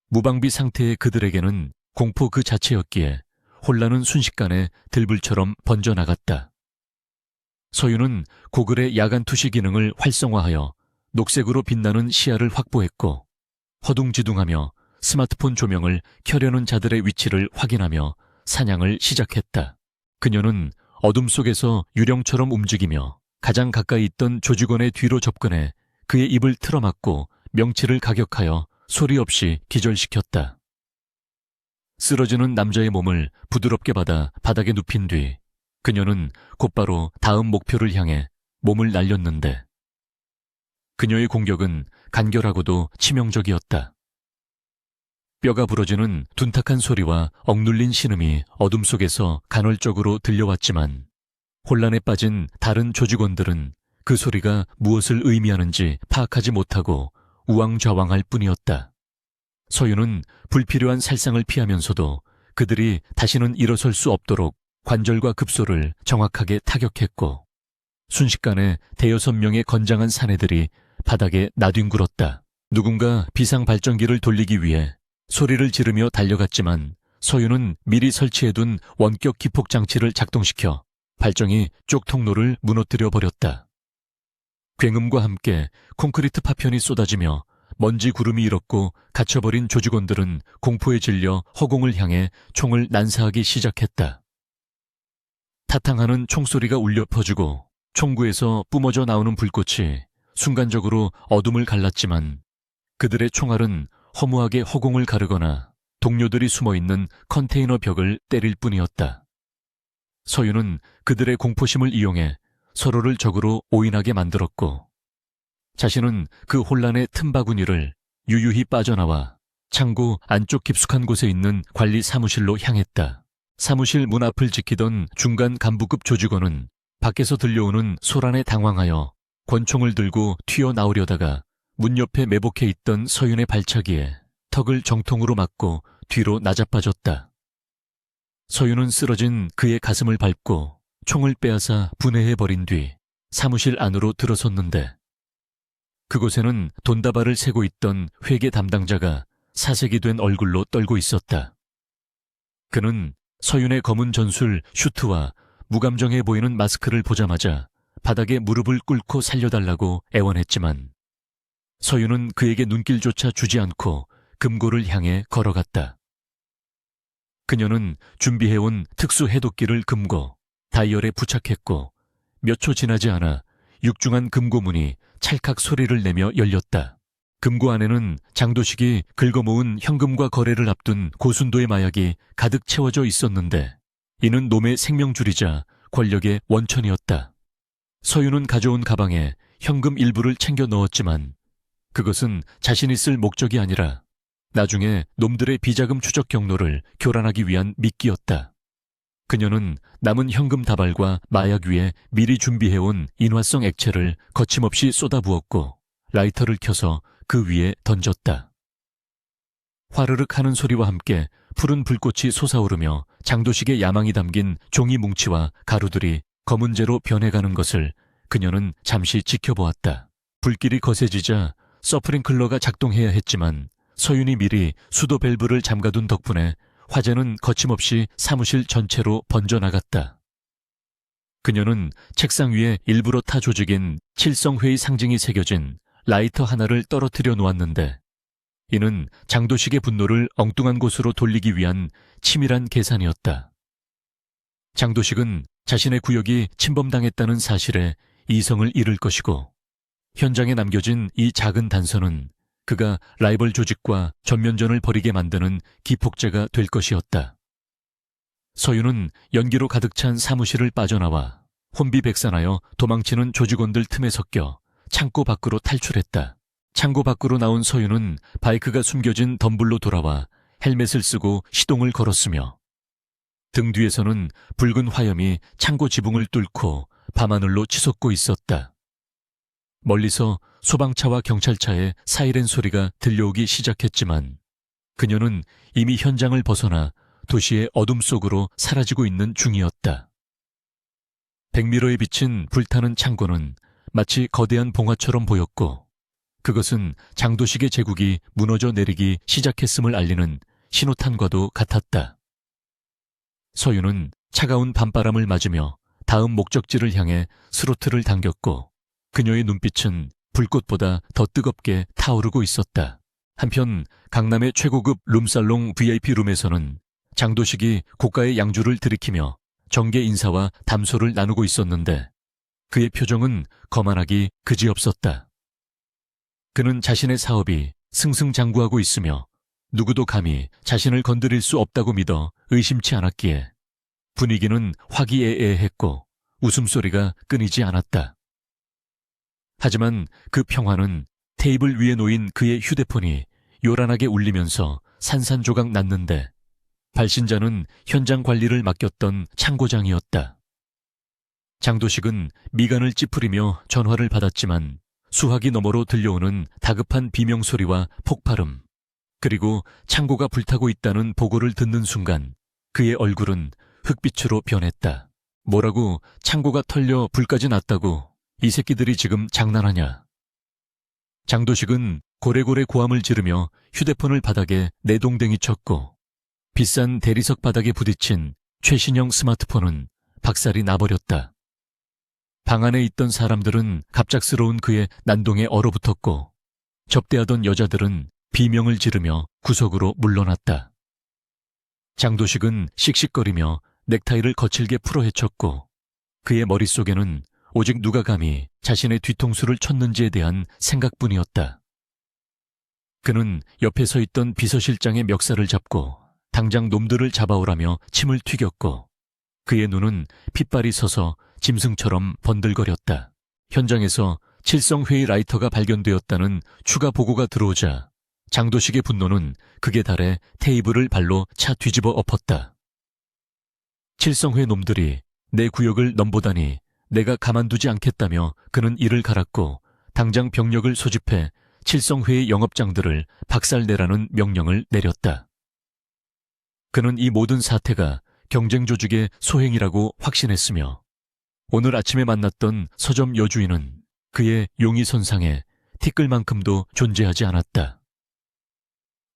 무방비 상태의 그들에게는 공포 그 자체였기에 혼란은 순식간에 들불처럼 번져나갔다. 서윤은 고글의 야간 투시 기능을 활성화하여 녹색으로 빛나는 시야를 확보했고 허둥지둥하며 스마트폰 조명을 켜려는 자들의 위치를 확인하며 사냥을 시작했다. 그녀는 어둠 속에서 유령처럼 움직이며 가장 가까이 있던 조직원의 뒤로 접근해 그의 입을 틀어막고 명치를 가격하여 소리 없이 기절시켰다. 쓰러지는 남자의 몸을 부드럽게 받아 바닥에 눕힌 뒤 그녀는 곧바로 다음 목표를 향해 몸을 날렸는데 그녀의 공격은 간결하고도 치명적이었다. 뼈가 부러지는 둔탁한 소리와 억눌린 신음이 어둠 속에서 간헐적으로 들려왔지만 혼란에 빠진 다른 조직원들은 그 소리가 무엇을 의미하는지 파악하지 못하고 우왕좌왕할 뿐이었다. 서윤은 불필요한 살상을 피하면서도 그들이 다시는 일어설 수 없도록 관절과 급소를 정확하게 타격했고 순식간에 대여섯 명의 건장한 사내들이 바닥에 나뒹굴었다. 누군가 비상발전기를 돌리기 위해 소리를 지르며 달려갔지만 서윤은 미리 설치해둔 원격 기폭 장치를 작동시켜 발정이 쪽 통로를 무너뜨려 버렸다. 굉음과 함께 콘크리트 파편이 쏟아지며 먼지 구름이 일었고 갇혀버린 조직원들은 공포에 질려 허공을 향해 총을 난사하기 시작했다. 타탕하는 총소리가 울려 퍼지고 총구에서 뿜어져 나오는 불꽃이 순간적으로 어둠을 갈랐지만 그들의 총알은 허무하게 허공을 가르거나 동료들이 숨어있는 컨테이너 벽을 때릴 뿐이었다. 서윤은 그들의 공포심을 이용해 서로를 적으로 오인하게 만들었고 자신은 그 혼란의 틈바구니를 유유히 빠져나와 창고 안쪽 깊숙한 곳에 있는 관리 사무실로 향했다. 사무실 문 앞을 지키던 중간 간부급 조직원은 밖에서 들려오는 소란에 당황하여 권총을 들고 튀어나오려다가 문 옆에 매복해 있던 서윤의 발차기에 턱을 정통으로 맞고 뒤로 나자빠졌다. 서윤은 쓰러진 그의 가슴을 밟고 총을 빼앗아 분해해버린 뒤 사무실 안으로 들어섰는데 그곳에는 돈다발을 세고 있던 회계 담당자가 사색이 된 얼굴로 떨고 있었다. 그는 서윤의 검은 전술 슈트와 무감정해 보이는 마스크를 보자마자 바닥에 무릎을 꿇고 살려달라고 애원했지만 서윤은 그에게 눈길조차 주지 않고 금고를 향해 걸어갔다. 그녀는 준비해온 특수 해독기를 금고, 다이얼에 부착했고 몇 초 지나지 않아 육중한 금고문이 찰칵 소리를 내며 열렸다. 금고 안에는 장도식이 긁어모은 현금과 거래를 앞둔 고순도의 마약이 가득 채워져 있었는데 이는 놈의 생명줄이자 권력의 원천이었다. 서윤은 가져온 가방에 현금 일부를 챙겨 넣었지만 그것은 자신이 쓸 목적이 아니라 나중에 놈들의 비자금 추적 경로를 교란하기 위한 미끼였다. 그녀는 남은 현금 다발과 마약 위에 미리 준비해온 인화성 액체를 거침없이 쏟아부었고 라이터를 켜서 그 위에 던졌다. 화르륵 하는 소리와 함께 푸른 불꽃이 솟아오르며 장도식의 야망이 담긴 종이 뭉치와 가루들이 검은재로 변해가는 것을 그녀는 잠시 지켜보았다. 불길이 거세지자 서프링클러가 작동해야 했지만 서윤이 미리 수도 밸브를 잠가둔 덕분에 화재는 거침없이 사무실 전체로 번져나갔다. 그녀는 책상 위에 일부러 타 조직인 칠성회의 상징이 새겨진 라이터 하나를 떨어뜨려 놓았는데 이는 장도식의 분노를 엉뚱한 곳으로 돌리기 위한 치밀한 계산이었다. 장도식은 자신의 구역이 침범당했다는 사실에 이성을 잃을 것이고 현장에 남겨진 이 작은 단서는 그가 라이벌 조직과 전면전을 벌이게 만드는 기폭제가 될 것이었다. 서윤은 연기로 가득 찬 사무실을 빠져나와 혼비백산하여 도망치는 조직원들 틈에 섞여 창고 밖으로 탈출했다. 창고 밖으로 나온 서윤은 바이크가 숨겨진 덤불로 돌아와 헬멧을 쓰고 시동을 걸었으며 등 뒤에서는 붉은 화염이 창고 지붕을 뚫고 밤하늘로 치솟고 있었다. 멀리서 소방차와 경찰차의 사이렌 소리가 들려오기 시작했지만 그녀는 이미 현장을 벗어나 도시의 어둠 속으로 사라지고 있는 중이었다. 백미러에 비친 불타는 창고는 마치 거대한 봉화처럼 보였고 그것은 장도식의 제국이 무너져 내리기 시작했음을 알리는 신호탄과도 같았다. 서윤은 차가운 밤바람을 맞으며 다음 목적지를 향해 스로틀을 당겼고 그녀의 눈빛은 불꽃보다 더 뜨겁게 타오르고 있었다. 한편 강남의 최고급 룸살롱 VIP 룸에서는 장도식이 고가의 양주를 들이키며 정계 인사와 담소를 나누고 있었는데 그의 표정은 거만하기 그지없었다. 그는 자신의 사업이 승승장구하고 있으며 누구도 감히 자신을 건드릴 수 없다고 믿어 의심치 않았기에 분위기는 화기애애했고 웃음소리가 끊이지 않았다. 하지만 그 평화는 테이블 위에 놓인 그의 휴대폰이 요란하게 울리면서 산산조각 났는데 발신자는 현장 관리를 맡겼던 창고장이었다. 장도식은 미간을 찌푸리며 전화를 받았지만 수화기 너머로 들려오는 다급한 비명소리와 폭발음, 그리고 창고가 불타고 있다는 보고를 듣는 순간 그의 얼굴은 흑빛으로 변했다. 뭐라고 창고가 털려 불까지 났다고? 이 새끼들이 지금 장난하냐? 장도식은 고래고래 고함을 지르며 휴대폰을 바닥에 내동댕이 쳤고 비싼 대리석 바닥에 부딪힌 최신형 스마트폰은 박살이 나버렸다. 방 안에 있던 사람들은 갑작스러운 그의 난동에 얼어붙었고 접대하던 여자들은 비명을 지르며 구석으로 물러났다. 장도식은 씩씩거리며 넥타이를 거칠게 풀어 헤쳤고 그의 머릿속에는 오직 누가 감히 자신의 뒤통수를 쳤는지에 대한 생각뿐이었다. 그는 옆에 서 있던 비서실장의 멱살을 잡고 당장 놈들을 잡아오라며 침을 튀겼고 그의 눈은 핏발이 서서 짐승처럼 번들거렸다. 현장에서 칠성회의 라이터가 발견되었다는 추가 보고가 들어오자 장도식의 분노는 극에 달해 테이블을 발로 차 뒤집어 엎었다. 칠성회 놈들이 내 구역을 넘보다니 내가 가만두지 않겠다며 그는 이를 갈았고 당장 병력을 소집해 칠성회의 영업장들을 박살내라는 명령을 내렸다. 그는 이 모든 사태가 경쟁 조직의 소행이라고 확신했으며 오늘 아침에 만났던 서점 여주인은 그의 용의 선상에 티끌만큼도 존재하지 않았다.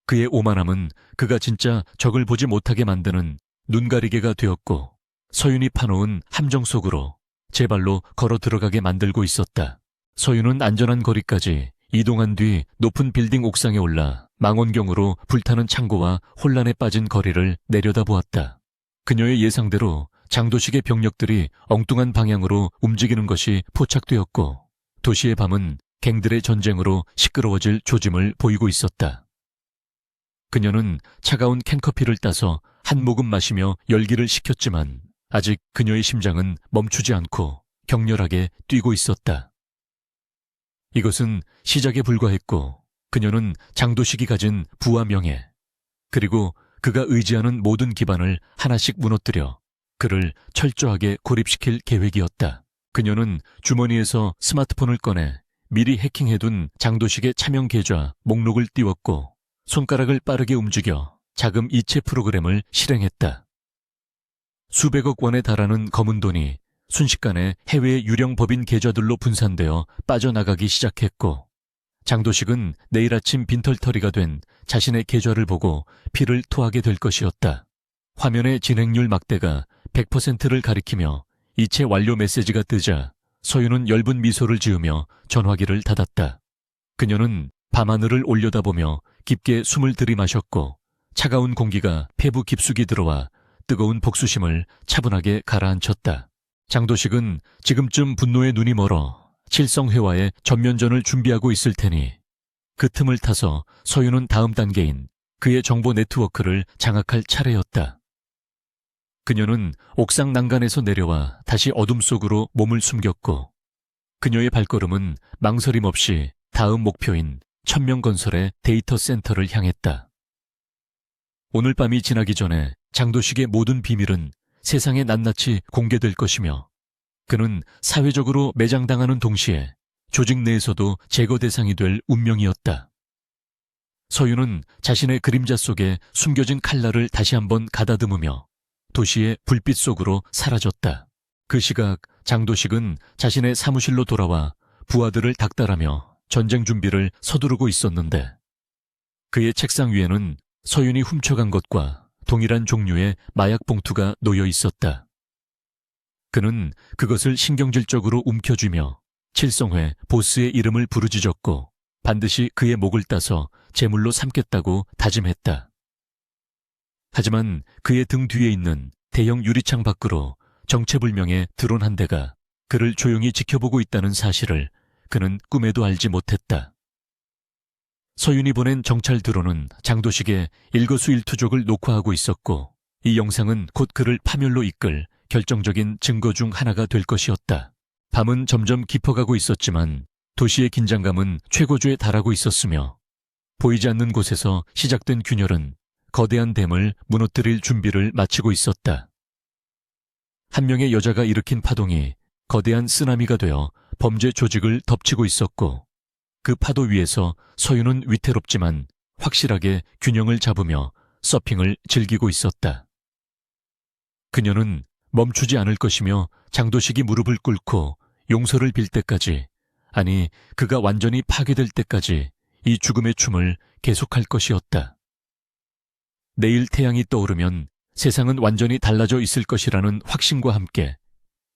그의 오만함은 그가 진짜 적을 보지 못하게 만드는 눈가리개가 되었고 서윤이 파놓은 함정 속으로 제 발로 걸어 들어가게 만들고 있었다. 서윤은 안전한 거리까지 이동한 뒤 높은 빌딩 옥상에 올라 망원경으로 불타는 창고와 혼란에 빠진 거리를 내려다보았다. 그녀의 예상대로 장도식의 병력들이 엉뚱한 방향으로 움직이는 것이 포착되었고 도시의 밤은 갱들의 전쟁으로 시끄러워질 조짐을 보이고 있었다. 그녀는 차가운 캔커피를 따서 한 모금 마시며 열기를 식혔지만 아직 그녀의 심장은 멈추지 않고 격렬하게 뛰고 있었다. 이것은 시작에 불과했고 그녀는 장도식이 가진 부와 명예, 그리고 그가 의지하는 모든 기반을 하나씩 무너뜨려 그를 철저하게 고립시킬 계획이었다. 그녀는 주머니에서 스마트폰을 꺼내 미리 해킹해둔 장도식의 차명 계좌 목록을 띄웠고 손가락을 빠르게 움직여 자금 이체 프로그램을 실행했다. 수백억 원에 달하는 검은 돈이 순식간에 해외의 유령 법인 계좌들로 분산되어 빠져나가기 시작했고 장도식은 내일 아침 빈털터리가 된 자신의 계좌를 보고 피를 토하게 될 것이었다. 화면의 진행률 막대가 100%를 가리키며 이체 완료 메시지가 뜨자 서윤은 엷은 미소를 지으며 전화기를 닫았다. 그녀는 밤하늘을 올려다보며 깊게 숨을 들이마셨고 차가운 공기가 폐부 깊숙이 들어와 뜨거운 복수심을 차분하게 가라앉혔다. 장도식은 지금쯤 분노의 눈이 멀어 칠성회와의 전면전을 준비하고 있을 테니 그 틈을 타서 서윤은 다음 단계인 그의 정보 네트워크를 장악할 차례였다. 그녀는 옥상 난간에서 내려와 다시 어둠 속으로 몸을 숨겼고 그녀의 발걸음은 망설임 없이 다음 목표인 천명건설의 데이터 센터를 향했다. 오늘 밤이 지나기 전에 장도식의 모든 비밀은 세상에 낱낱이 공개될 것이며 그는 사회적으로 매장당하는 동시에 조직 내에서도 제거 대상이 될 운명이었다. 서윤은 자신의 그림자 속에 숨겨진 칼날을 다시 한번 가다듬으며 도시의 불빛 속으로 사라졌다. 그 시각 장도식은 자신의 사무실로 돌아와 부하들을 닥달하며 전쟁 준비를 서두르고 있었는데 그의 책상 위에는 서윤이 훔쳐간 것과 동일한 종류의 마약 봉투가 놓여 있었다. 그는 그것을 신경질적으로 움켜쥐며 칠성회 보스의 이름을 부르짖었고 반드시 그의 목을 따서 제물로 삼겠다고 다짐했다. 하지만 그의 등 뒤에 있는 대형 유리창 밖으로 정체불명의 드론 한 대가 그를 조용히 지켜보고 있다는 사실을 그는 꿈에도 알지 못했다. 서윤이 보낸 정찰 드론은 장도식의 일거수일투족을 녹화하고 있었고 이 영상은 곧 그를 파멸로 이끌 결정적인 증거 중 하나가 될 것이었다. 밤은 점점 깊어가고 있었지만 도시의 긴장감은 최고조에 달하고 있었으며 보이지 않는 곳에서 시작된 균열은 거대한 댐을 무너뜨릴 준비를 마치고 있었다. 한 명의 여자가 일으킨 파동이 거대한 쓰나미가 되어 범죄 조직을 덮치고 있었고 그 파도 위에서 서윤은 위태롭지만 확실하게 균형을 잡으며 서핑을 즐기고 있었다. 그녀는 멈추지 않을 것이며 장도식이 무릎을 꿇고 용서를 빌 때까지, 아니 그가 완전히 파괴될 때까지 이 죽음의 춤을 계속할 것이었다. 내일 태양이 떠오르면 세상은 완전히 달라져 있을 것이라는 확신과 함께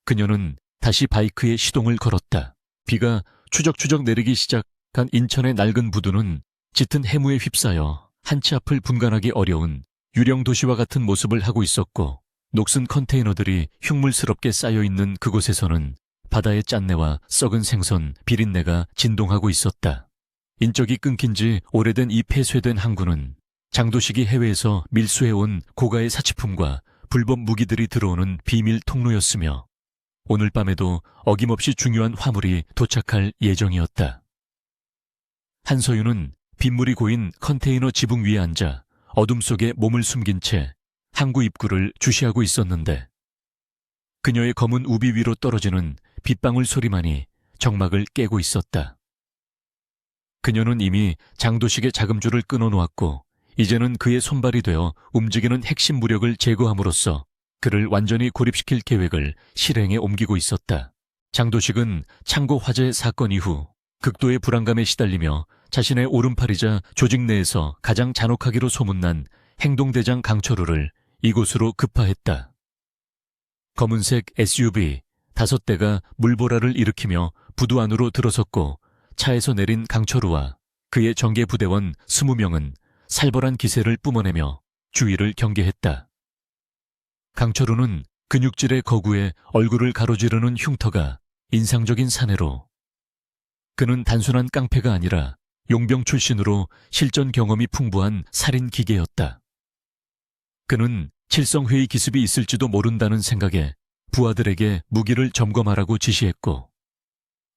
그녀는 다시 바이크에 시동을 걸었다. 비가 추적추적 내리기 시작한 인천의 낡은 부두는 짙은 해무에 휩싸여 한치 앞을 분간하기 어려운 유령 도시와 같은 모습을 하고 있었고 녹슨 컨테이너들이 흉물스럽게 쌓여있는 그곳에서는 바다의 짠내와 썩은 생선, 비린내가 진동하고 있었다. 인적이 끊긴 지 오래된 이 폐쇄된 항구는 장도식이 해외에서 밀수해온 고가의 사치품과 불법 무기들이 들어오는 비밀 통로였으며 오늘 밤에도 어김없이 중요한 화물이 도착할 예정이었다. 한서윤은 빗물이 고인 컨테이너 지붕 위에 앉아 어둠 속에 몸을 숨긴 채 항구 입구를 주시하고 있었는데 그녀의 검은 우비 위로 떨어지는 빗방울 소리만이 정막을 깨고 있었다. 그녀는 이미 장도식의 자금줄을 끊어놓았고 이제는 그의 손발이 되어 움직이는 핵심 무력을 제거함으로써 그를 완전히 고립시킬 계획을 실행에 옮기고 있었다. 장도식은 창고 화재 사건 이후 극도의 불안감에 시달리며 자신의 오른팔이자 조직 내에서 가장 잔혹하기로 소문난 행동대장 강철우를 이곳으로 급파했다. 검은색 SUV 5대가 물보라를 일으키며 부두 안으로 들어섰고 차에서 내린 강철우와 그의 정계부대원 20명은 살벌한 기세를 뿜어내며 주위를 경계했다. 강철우는 근육질의 거구에 얼굴을 가로지르는 흉터가 인상적인 사내로 그는 단순한 깡패가 아니라 용병 출신으로 실전 경험이 풍부한 살인 기계였다. 그는 칠성회의 기습이 있을지도 모른다는 생각에 부하들에게 무기를 점검하라고 지시했고,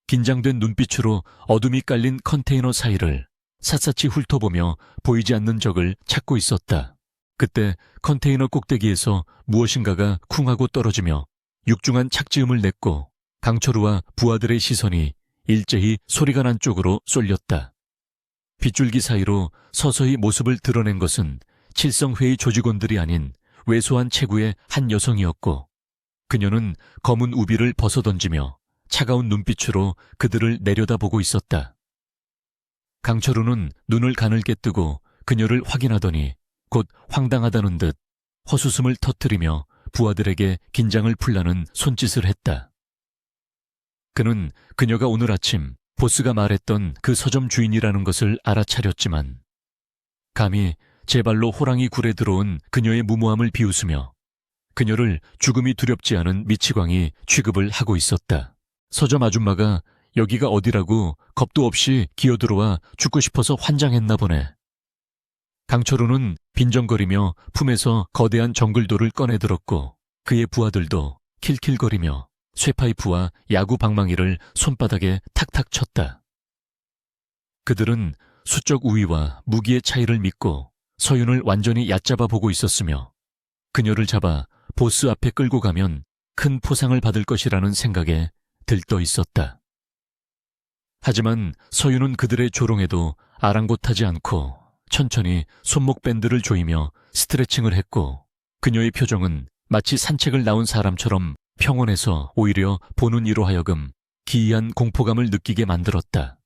긴장된 눈빛으로 어둠이 깔린 컨테이너 사이를 샅샅이 훑어보며 보이지 않는 적을 찾고 있었다. 그때 컨테이너 꼭대기에서 무엇인가가 쿵하고 떨어지며 육중한 착지음을 냈고, 강철우와 부하들의 시선이 일제히 소리가 난 쪽으로 쏠렸다. 빗줄기 사이로 서서히 모습을 드러낸 것은 칠성회의 조직원들이 아닌 왜소한 체구의 한 여성이었고, 그녀는 검은 우비를 벗어던지며 차가운 눈빛으로 그들을 내려다보고 있었다. 강철우는 눈을 가늘게 뜨고 그녀를 확인하더니 곧 황당하다는 듯 헛웃음을 터뜨리며 부하들에게 긴장을 풀라는 손짓을 했다. 그는 그녀가 오늘 아침 보스가 말했던 그 서점 주인이라는 것을 알아차렸지만, 감히 제 발로 호랑이 굴에 들어온 그녀의 무모함을 비웃으며 그녀를 죽음이 두렵지 않은 미치광이 취급을 하고 있었다. 서점 아줌마가 여기가 어디라고 겁도 없이 기어들어와 죽고 싶어서 환장했나 보네. 강철우는 빈정거리며 품에서 거대한 정글도를 꺼내들었고, 그의 부하들도 킬킬거리며 쇠파이프와 야구 방망이를 손바닥에 탁탁 쳤다. 그들은 수적 우위와 무기의 차이를 믿고 서윤을 완전히 얕잡아 보고 있었으며, 그녀를 잡아 보스 앞에 끌고 가면 큰 포상을 받을 것이라는 생각에 들떠 있었다. 하지만 서윤은 그들의 조롱에도 아랑곳하지 않고 천천히 손목 밴드를 조이며 스트레칭을 했고, 그녀의 표정은 마치 산책을 나온 사람처럼 평온해서 오히려 보는 이로 하여금 기이한 공포감을 느끼게 만들었다.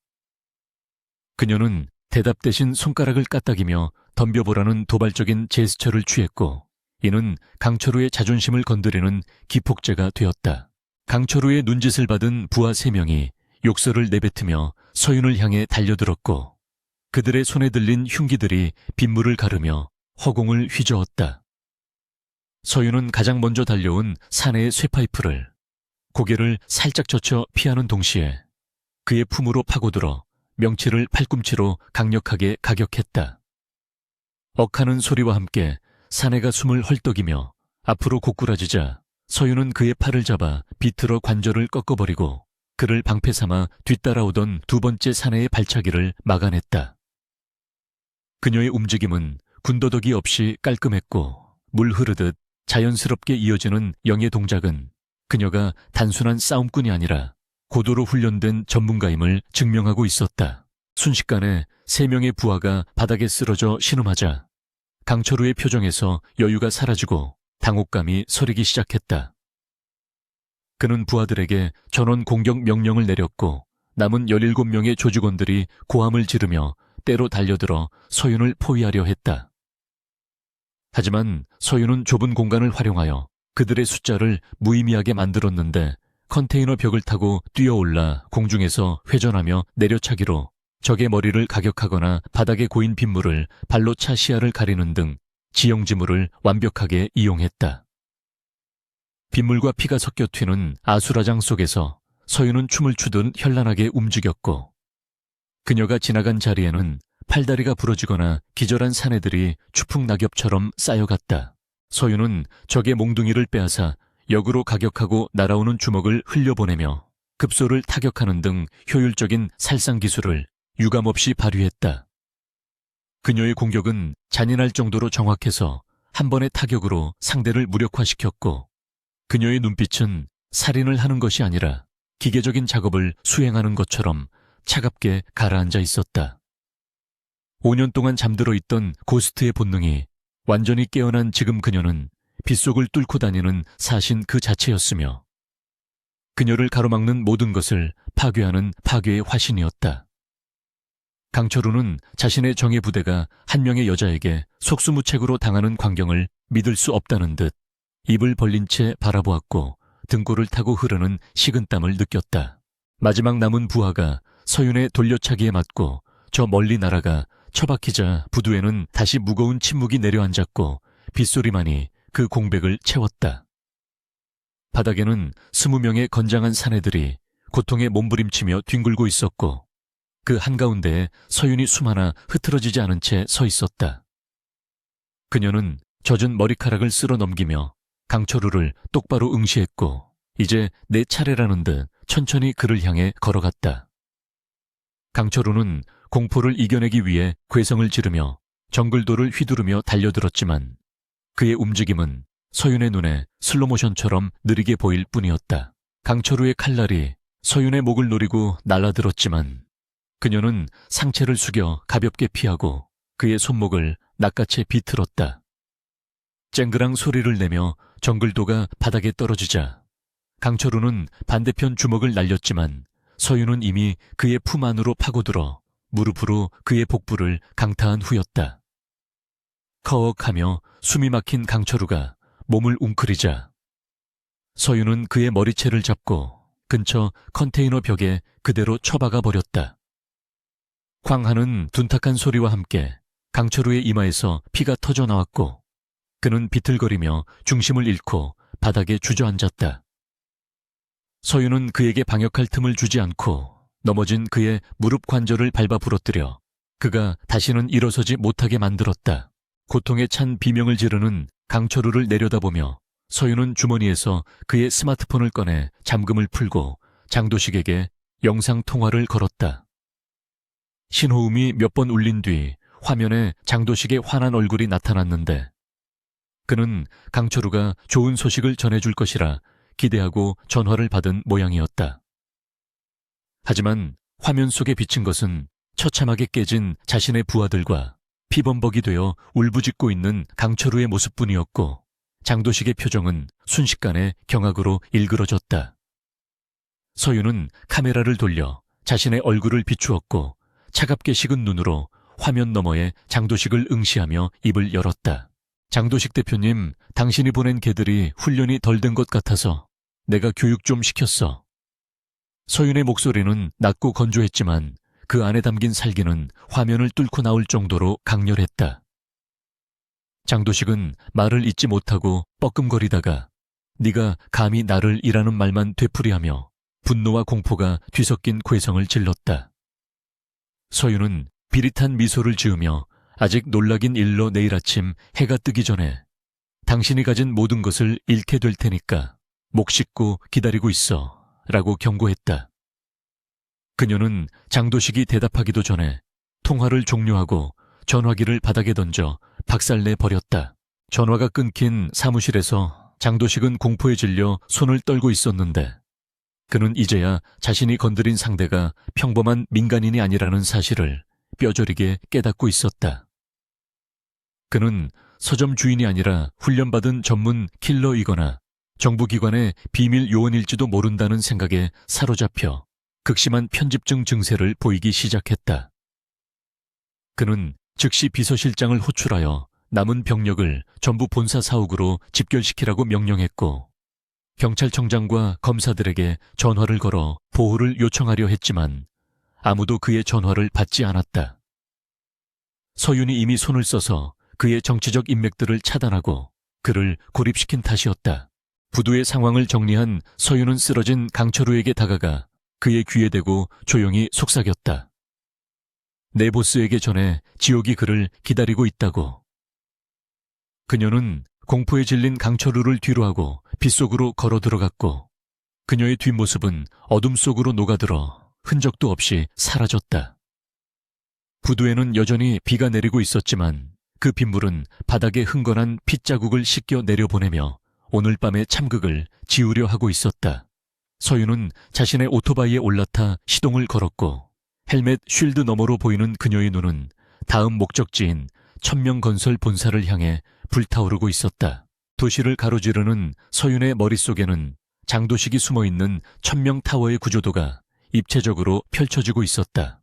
그녀는 대답 대신 손가락을 까딱이며 덤벼보라는 도발적인 제스처를 취했고, 이는 강철우의 자존심을 건드리는 기폭제가 되었다. 강철우의 눈짓을 받은 부하 3명이 욕설을 내뱉으며 서윤을 향해 달려들었고, 그들의 손에 들린 흉기들이 빗물을 가르며 허공을 휘저었다. 서윤은 가장 먼저 달려온 사내의 쇠파이프를 고개를 살짝 젖혀 피하는 동시에 그의 품으로 파고들어 명치를 팔꿈치로 강력하게 가격했다. 억하는 소리와 함께 사내가 숨을 헐떡이며 앞으로 고꾸라지자 서윤은 그의 팔을 잡아 비틀어 관절을 꺾어버리고 그를 방패 삼아 뒤따라오던 두 번째 사내의 발차기를 막아냈다. 그녀의 움직임은 군더더기 없이 깔끔했고, 물 흐르듯 자연스럽게 이어지는 영의 동작은 그녀가 단순한 싸움꾼이 아니라 고도로 훈련된 전문가임을 증명하고 있었다. 순식간에 3명의 부하가 바닥에 쓰러져 신음하자 강철우의 표정에서 여유가 사라지고 당혹감이 서리기 시작했다. 그는 부하들에게 전원 공격 명령을 내렸고, 남은 17명의 조직원들이 고함을 지르며 때로 달려들어 서윤을 포위하려 했다. 하지만 서윤은 좁은 공간을 활용하여 그들의 숫자를 무의미하게 만들었는데, 컨테이너 벽을 타고 뛰어올라 공중에서 회전하며 내려차기로 적의 머리를 가격하거나 바닥에 고인 빗물을 발로 차 시야를 가리는 등 지형지물을 완벽하게 이용했다. 빗물과 피가 섞여 튀는 아수라장 속에서 서윤은 춤을 추듯 현란하게 움직였고, 그녀가 지나간 자리에는 팔다리가 부러지거나 기절한 사내들이 추풍낙엽처럼 쌓여갔다. 서윤은 적의 몽둥이를 빼앗아 역으로 가격하고 날아오는 주먹을 흘려보내며 급소를 타격하는 등 효율적인 살상 기술을 유감없이 발휘했다. 그녀의 공격은 잔인할 정도로 정확해서 한 번의 타격으로 상대를 무력화시켰고, 그녀의 눈빛은 살인을 하는 것이 아니라 기계적인 작업을 수행하는 것처럼 차갑게 가라앉아 있었다. 5년 동안 잠들어 있던 고스트의 본능이 완전히 깨어난 지금 그녀는 빗속을 뚫고 다니는 사신 그 자체였으며, 그녀를 가로막는 모든 것을 파괴하는 파괴의 화신이었다. 강철우는 자신의 정예 부대가 한 명의 여자에게 속수무책으로 당하는 광경을 믿을 수 없다는 듯 입을 벌린 채 바라보았고, 등골을 타고 흐르는 식은땀을 느꼈다. 마지막 남은 부하가 서윤의 돌려차기에 맞고 저 멀리 날아가 처박히자 부두에는 다시 무거운 침묵이 내려앉았고 빗소리만이 그 공백을 채웠다. 바닥에는 20명의 건장한 사내들이 고통에 몸부림치며 뒹굴고 있었고, 그 한가운데에 서윤이 숨 하나 흐트러지지 않은 채 서 있었다. 그녀는 젖은 머리카락을 쓸어 넘기며 강철우를 똑바로 응시했고 이제 내 차례라는 듯 천천히 그를 향해 걸어갔다. 강철우는 공포를 이겨내기 위해 괴성을 지르며 정글도를 휘두르며 달려들었지만 그의 움직임은 서윤의 눈에 슬로모션처럼 느리게 보일 뿐이었다. 강철우의 칼날이 서윤의 목을 노리고 날아들었지만 그녀는 상체를 숙여 가볍게 피하고 그의 손목을 낚아채 비틀었다. 쨍그랑 소리를 내며 정글도가 바닥에 떨어지자 강철우는 반대편 주먹을 날렸지만 서윤은 이미 그의 품 안으로 파고들어 무릎으로 그의 복부를 강타한 후였다. 커억하며 숨이 막힌 강철우가 몸을 웅크리자 서윤은 그의 머리채를 잡고 근처 컨테이너 벽에 그대로 처박아 버렸다. 쾅 하는 둔탁한 소리와 함께 강철우의 이마에서 피가 터져 나왔고 그는 비틀거리며 중심을 잃고 바닥에 주저앉았다. 서윤은 그에게 방역할 틈을 주지 않고 넘어진 그의 무릎 관절을 밟아 부러뜨려 그가 다시는 일어서지 못하게 만들었다. 고통에 찬 비명을 지르는 강철우를 내려다보며 서윤은 주머니에서 그의 스마트폰을 꺼내 잠금을 풀고 장도식에게 영상통화를 걸었다. 신호음이 몇 번 울린 뒤 화면에 장도식의 환한 얼굴이 나타났는데 그는 강철우가 좋은 소식을 전해줄 것이라 기대하고 전화를 받은 모양이었다. 하지만 화면 속에 비친 것은 처참하게 깨진 자신의 부하들과 피범벅이 되어 울부짖고 있는 강철우의 모습뿐이었고 장도식의 표정은 순식간에 경악으로 일그러졌다. 서윤은 카메라를 돌려 자신의 얼굴을 비추었고 차갑게 식은 눈으로 화면 너머에 장도식을 응시하며 입을 열었다. 장도식 대표님, 당신이 보낸 개들이 훈련이 덜 된 것 같아서 내가 교육 좀 시켰어. 서윤의 목소리는 낮고 건조했지만 그 안에 담긴 살기는 화면을 뚫고 나올 정도로 강렬했다. 장도식은 말을 잇지 못하고 뻐끔거리다가 네가 감히 나를 이라는 말만 되풀이하며 분노와 공포가 뒤섞인 괴성을 질렀다. 서윤은 비릿한 미소를 지으며 아직 놀라긴 일러 내일 아침 해가 뜨기 전에 당신이 가진 모든 것을 잃게 될 테니까 목 씻고 기다리고 있어 라고 경고했다. 그녀는 장도식이 대답하기도 전에 통화를 종료하고 전화기를 바닥에 던져 박살내 버렸다. 전화가 끊긴 사무실에서 장도식은 공포에 질려 손을 떨고 있었는데 그는 이제야 자신이 건드린 상대가 평범한 민간인이 아니라는 사실을 뼈저리게 깨닫고 있었다. 그는 서점 주인이 아니라 훈련받은 전문 킬러이거나 정부기관의 비밀 요원일지도 모른다는 생각에 사로잡혀 극심한 편집증 증세를 보이기 시작했다. 그는 즉시 비서실장을 호출하여 남은 병력을 전부 본사 사옥으로 집결시키라고 명령했고 경찰청장과 검사들에게 전화를 걸어 보호를 요청하려 했지만 아무도 그의 전화를 받지 않았다. 서윤이 이미 손을 써서 그의 정치적 인맥들을 차단하고 그를 고립시킨 탓이었다. 부두의 상황을 정리한 서윤은 쓰러진 강철우에게 다가가 그의 귀에 대고 조용히 속삭였다. 내 보스에게 전해 지옥이 그를 기다리고 있다고. 그녀는 공포에 질린 강철우를 뒤로하고 빗속으로 걸어 들어갔고 그녀의 뒷모습은 어둠 속으로 녹아들어 흔적도 없이 사라졌다. 부두에는 여전히 비가 내리고 있었지만 그 빗물은 바닥에 흥건한 핏자국을 씻겨 내려보내며 오늘 밤의 참극을 지우려 하고 있었다. 서윤은 자신의 오토바이에 올라타 시동을 걸었고 헬멧 쉴드 너머로 보이는 그녀의 눈은 다음 목적지인 천명건설 본사를 향해 불타오르고 있었다. 도시를 가로지르는 서윤의 머릿속에는 장도식이 숨어있는 천명타워의 구조도가 입체적으로 펼쳐지고 있었다.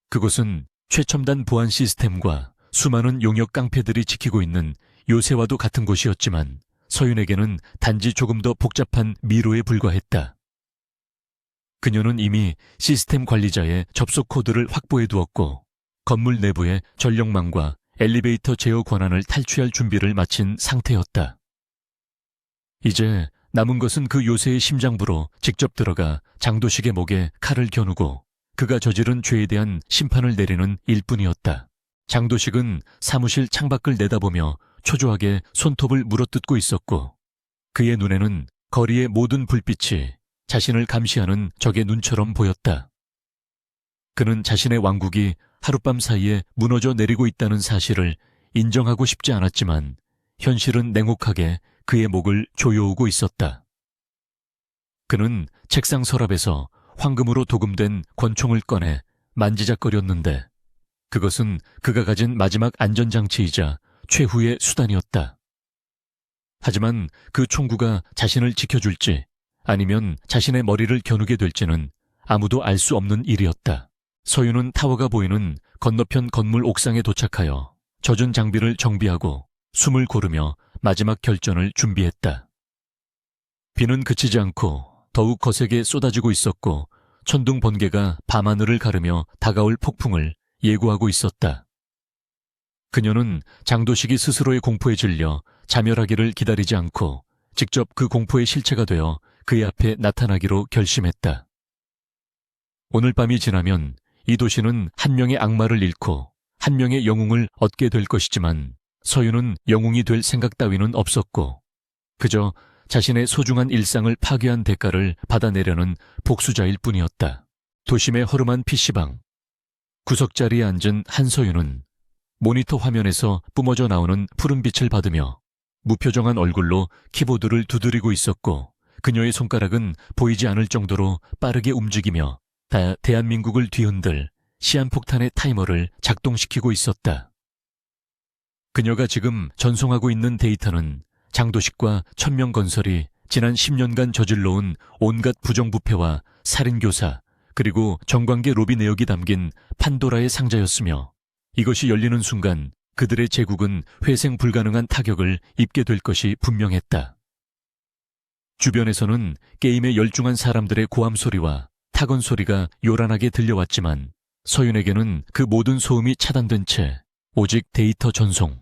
그곳은 최첨단 보안 시스템과 수많은 용역 깡패들이 지키고 있는 요새와도 같은 곳이었지만 서윤에게는 단지 조금 더 복잡한 미로에 불과했다. 그녀는 이미 시스템 관리자의 접속 코드를 확보해 두었고 건물 내부의 전력망과 엘리베이터 제어 권한을 탈취할 준비를 마친 상태였다. 이제 남은 것은 그 요새의 심장부로 직접 들어가 장도식의 목에 칼을 겨누고 그가 저지른 죄에 대한 심판을 내리는 일뿐이었다. 장도식은 사무실 창밖을 내다보며 초조하게 손톱을 물어뜯고 있었고 그의 눈에는 거리의 모든 불빛이 자신을 감시하는 적의 눈처럼 보였다. 그는 자신의 왕국이 하룻밤 사이에 무너져 내리고 있다는 사실을 인정하고 싶지 않았지만 현실은 냉혹하게 그의 목을 조여오고 있었다. 그는 책상 서랍에서 황금으로 도금된 권총을 꺼내 만지작거렸는데 그것은 그가 가진 마지막 안전장치이자 최후의 수단이었다. 하지만 그 총구가 자신을 지켜줄지 아니면 자신의 머리를 겨누게 될지는 아무도 알 수 없는 일이었다. 서윤은 타워가 보이는 건너편 건물 옥상에 도착하여 젖은 장비를 정비하고 숨을 고르며 마지막 결전을 준비했다. 비는 그치지 않고 더욱 거세게 쏟아지고 있었고 천둥 번개가 밤하늘을 가르며 다가올 폭풍을 예고하고 있었다. 그녀는 장도식이 스스로의 공포에 질려 자멸하기를 기다리지 않고 직접 그 공포의 실체가 되어 그의 앞에 나타나기로 결심했다. 오늘 밤이 지나면 이 도시는 한 명의 악마를 잃고 한 명의 영웅을 얻게 될 것이지만 서윤은 영웅이 될 생각 따위는 없었고 그저 자신의 소중한 일상을 파괴한 대가를 받아내려는 복수자일 뿐이었다. 도심의 허름한 PC방. 구석자리에 앉은 한서윤은 모니터 화면에서 뿜어져 나오는 푸른빛을 받으며 무표정한 얼굴로 키보드를 두드리고 있었고 그녀의 손가락은 보이지 않을 정도로 빠르게 움직이며 대한민국을 뒤흔들 시한폭탄의 타이머를 작동시키고 있었다. 그녀가 지금 전송하고 있는 데이터는 장도식과 천명건설이 지난 10년간 저질러온 온갖 부정부패와 살인교사 그리고 정관계 로비 내역이 담긴 판도라의 상자였으며 이것이 열리는 순간 그들의 제국은 회생 불가능한 타격을 입게 될 것이 분명했다. 주변에서는 게임에 열중한 사람들의 고함 소리와 타건 소리가 요란하게 들려왔지만 서윤에게는 그 모든 소음이 차단된 채 오직 데이터 전송,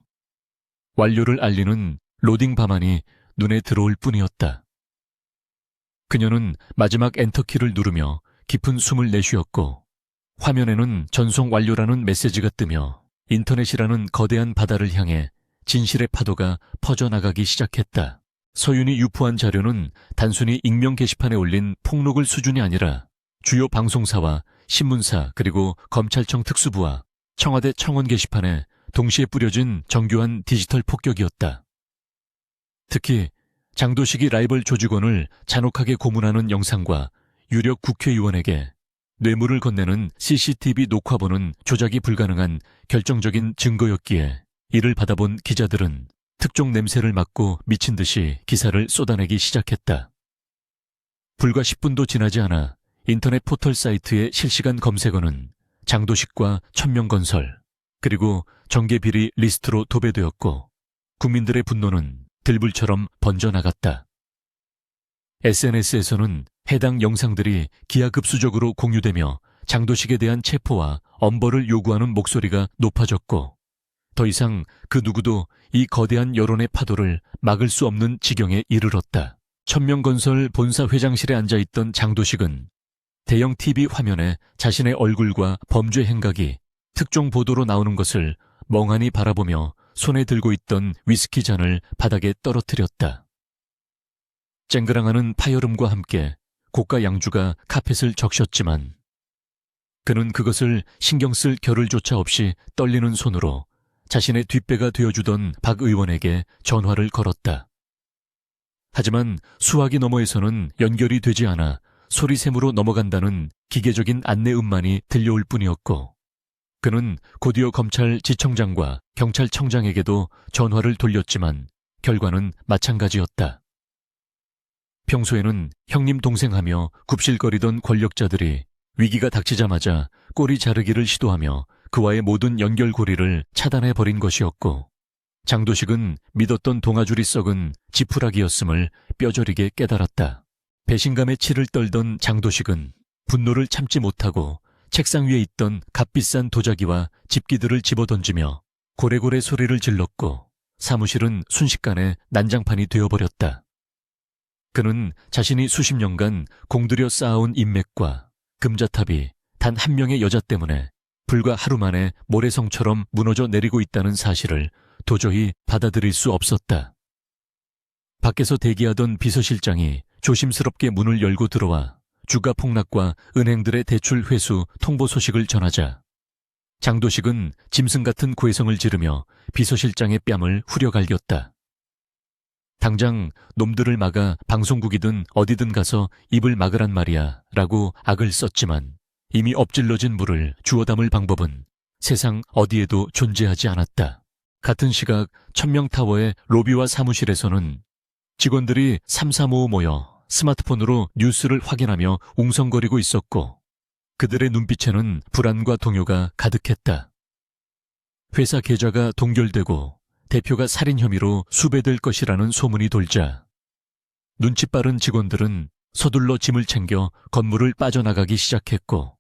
완료를 알리는 로딩 바만이 눈에 들어올 뿐이었다. 그녀는 마지막 엔터키를 누르며 깊은 숨을 내쉬었고 화면에는 전송 완료라는 메시지가 뜨며 인터넷이라는 거대한 바다를 향해 진실의 파도가 퍼져나가기 시작했다. 서윤이 유포한 자료는 단순히 익명 게시판에 올린 폭로글 수준이 아니라 주요 방송사와 신문사 그리고 검찰청 특수부와 청와대 청원 게시판에 동시에 뿌려진 정교한 디지털 폭격이었다. 특히 장도식이 라이벌 조직원을 잔혹하게 고문하는 영상과 유력 국회의원에게 뇌물을 건네는 CCTV 녹화본은 조작이 불가능한 결정적인 증거였기에 이를 받아본 기자들은 특종 냄새를 맡고 미친 듯이 기사를 쏟아내기 시작했다. 불과 10분도 지나지 않아 인터넷 포털 사이트의 실시간 검색어는 장도식과 천명건설 그리고 정계비리 리스트로 도배되었고 국민들의 분노는 들불처럼 번져나갔다. SNS에서는 해당 영상들이 기하급수적으로 공유되며 장도식에 대한 체포와 엄벌을 요구하는 목소리가 높아졌고 더 이상 그 누구도 이 거대한 여론의 파도를 막을 수 없는 지경에 이르렀다. 천명건설 본사 회장실에 앉아있던 장도식은 대형 TV 화면에 자신의 얼굴과 범죄 행각이 특종 보도로 나오는 것을 멍하니 바라보며 손에 들고 있던 위스키 잔을 바닥에 떨어뜨렸다. 쨍그랑하는 파열음과 함께 고가 양주가 카펫을 적셨지만 그는 그것을 신경 쓸 겨를조차 없이 떨리는 손으로 자신의 뒷배가 되어주던 박 의원에게 전화를 걸었다. 하지만 수화기 너머에서는 연결이 되지 않아 소리샘으로 넘어간다는 기계적인 안내음만이 들려올 뿐이었고 그는 곧이어 검찰지청장과 경찰청장에게도 전화를 돌렸지만 결과는 마찬가지였다. 평소에는 형님 동생하며 굽실거리던 권력자들이 위기가 닥치자마자 꼬리 자르기를 시도하며 그와의 모든 연결고리를 차단해버린 것이었고 장도식은 믿었던 동아줄이 썩은 지푸라기였음을 뼈저리게 깨달았다. 배신감에 치를 떨던 장도식은 분노를 참지 못하고 책상 위에 있던 값비싼 도자기와 집기들을 집어던지며 고래고래 소리를 질렀고 사무실은 순식간에 난장판이 되어버렸다. 그는 자신이 수십 년간 공들여 쌓아온 인맥과 금자탑이 단 한 명의 여자 때문에 불과 하루 만에 모래성처럼 무너져 내리고 있다는 사실을 도저히 받아들일 수 없었다. 밖에서 대기하던 비서실장이 조심스럽게 문을 열고 들어와 주가 폭락과 은행들의 대출 회수 통보 소식을 전하자 장도식은 짐승 같은 고해성을 지르며 비서실장의 뺨을 후려갈겼다. 당장 놈들을 막아 방송국이든 어디든 가서 입을 막으란 말이야 라고 악을 썼지만 이미 엎질러진 물을 주워 담을 방법은 세상 어디에도 존재하지 않았다. 같은 시각 천명타워의 로비와 사무실에서는 직원들이 삼삼오오 모여 스마트폰으로 뉴스를 확인하며 웅성거리고 있었고 그들의 눈빛에는 불안과 동요가 가득했다. 회사 계좌가 동결되고 대표가 살인 혐의로 수배될 것이라는 소문이 돌자 눈치 빠른 직원들은 서둘러 짐을 챙겨 건물을 빠져나가기 시작했고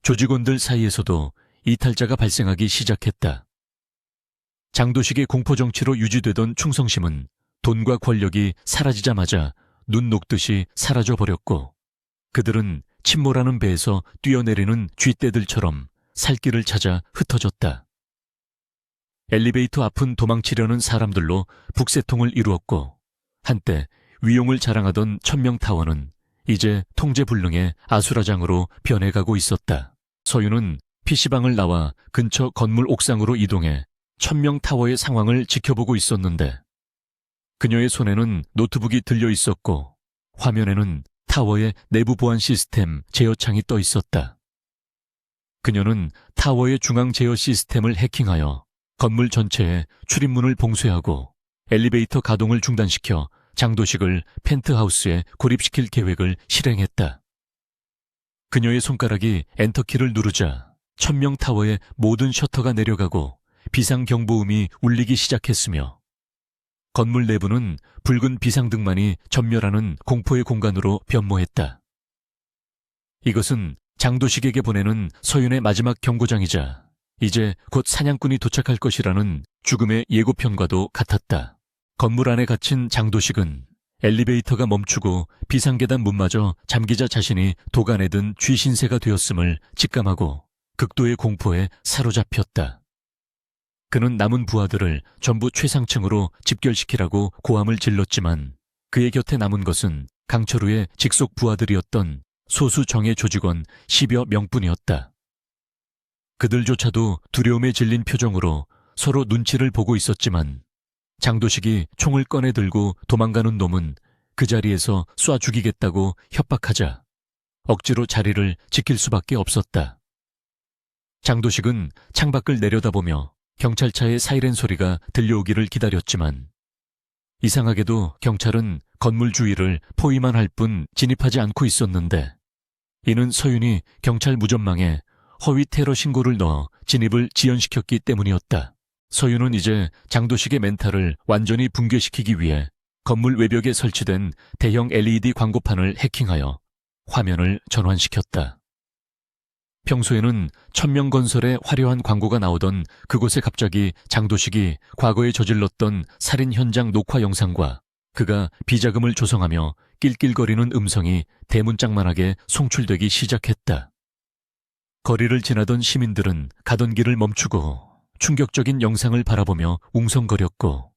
조직원들 사이에서도 이탈자가 발생하기 시작했다. 장도식의 공포정치로 유지되던 충성심은 돈과 권력이 사라지자마자 눈 녹듯이 사라져버렸고 그들은 침몰하는 배에서 뛰어내리는 쥐떼들처럼 살 길을 찾아 흩어졌다. 엘리베이터 앞은 도망치려는 사람들로 북새통을 이루었고 한때 위용을 자랑하던 천명타워는 이제 통제불능의 아수라장으로 변해가고 있었다. 서윤은 PC방을 나와 근처 건물 옥상으로 이동해 천명타워의 상황을 지켜보고 있었는데 그녀의 손에는 노트북이 들려 있었고 화면에는 타워의 내부 보안 시스템 제어창이 떠 있었다. 그녀는 타워의 중앙 제어 시스템을 해킹하여 건물 전체에 출입문을 봉쇄하고 엘리베이터 가동을 중단시켜 장도식을 펜트하우스에 고립시킬 계획을 실행했다. 그녀의 손가락이 엔터키를 누르자 천명타워의 모든 셔터가 내려가고 비상경보음이 울리기 시작했으며 건물 내부는 붉은 비상등만이 전멸하는 공포의 공간으로 변모했다. 이것은 장도식에게 보내는 서윤의 마지막 경고장이자 이제 곧 사냥꾼이 도착할 것이라는 죽음의 예고편과도 같았다. 건물 안에 갇힌 장도식은 엘리베이터가 멈추고 비상계단 문마저 잠기자 자신이 도간에 든 쥐신세가 되었음을 직감하고 극도의 공포에 사로잡혔다. 그는 남은 부하들을 전부 최상층으로 집결시키라고 고함을 질렀지만 그의 곁에 남은 것은 강철우의 직속 부하들이었던 소수 정예 조직원 10여 명뿐이었다. 그들조차도 두려움에 질린 표정으로 서로 눈치를 보고 있었지만 장도식이 총을 꺼내 들고 도망가는 놈은 그 자리에서 쏴 죽이겠다고 협박하자 억지로 자리를 지킬 수밖에 없었다. 장도식은 창밖을 내려다보며 경찰차의 사이렌 소리가 들려오기를 기다렸지만 이상하게도 경찰은 건물 주위를 포위만 할 뿐 진입하지 않고 있었는데 이는 서윤이 경찰 무전망에 허위 테러 신고를 넣어 진입을 지연시켰기 때문이었다. 서윤은 이제 장도식의 멘탈을 완전히 붕괴시키기 위해 건물 외벽에 설치된 대형 LED 광고판을 해킹하여 화면을 전환시켰다. 평소에는 천명건설의 화려한 광고가 나오던 그곳에 갑자기 장도식이 과거에 저질렀던 살인 현장 녹화 영상과 그가 비자금을 조성하며 낄낄거리는 음성이 대문짝만하게 송출되기 시작했다. 거리를 지나던 시민들은 가던 길을 멈추고 충격적인 영상을 바라보며 웅성거렸고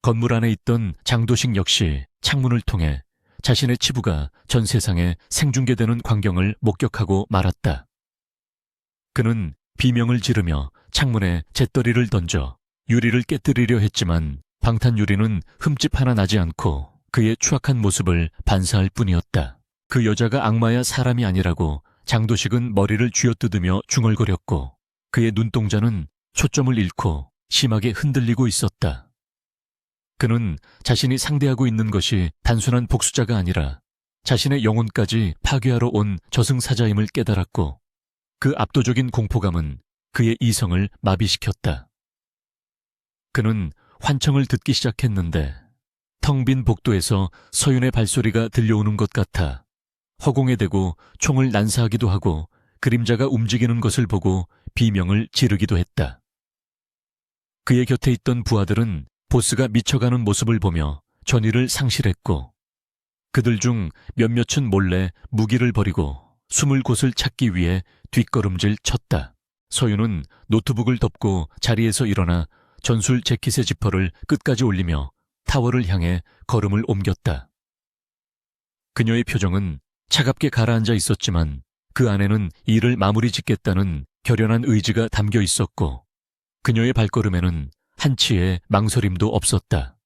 건물 안에 있던 장도식 역시 창문을 통해 자신의 치부가 전 세상에 생중계되는 광경을 목격하고 말았다. 그는 비명을 지르며 창문에 잿더리를 던져 유리를 깨뜨리려 했지만 방탄유리는 흠집 하나 나지 않고 그의 추악한 모습을 반사할 뿐이었다. 그 여자가 악마야 사람이 아니라고 장도식은 머리를 쥐어뜯으며 중얼거렸고 그의 눈동자는 초점을 잃고 심하게 흔들리고 있었다. 그는 자신이 상대하고 있는 것이 단순한 복수자가 아니라 자신의 영혼까지 파괴하러 온 저승사자임을 깨달았고 그 압도적인 공포감은 그의 이성을 마비시켰다. 그는 환청을 듣기 시작했는데 텅 빈 복도에서 서윤의 발소리가 들려오는 것 같아 허공에 대고 총을 난사하기도 하고 그림자가 움직이는 것을 보고 비명을 지르기도 했다. 그의 곁에 있던 부하들은 보스가 미쳐가는 모습을 보며 전의를 상실했고 그들 중 몇몇은 몰래 무기를 버리고 숨을 곳을 찾기 위해 뒷걸음질 쳤다. 서윤은 노트북을 덮고 자리에서 일어나 전술 재킷의 지퍼를 끝까지 올리며 타워를 향해 걸음을 옮겼다. 그녀의 표정은 차갑게 가라앉아 있었지만 그 안에는 일을 마무리 짓겠다는 결연한 의지가 담겨 있었고 그녀의 발걸음에는 한치의 망설임도 없었다.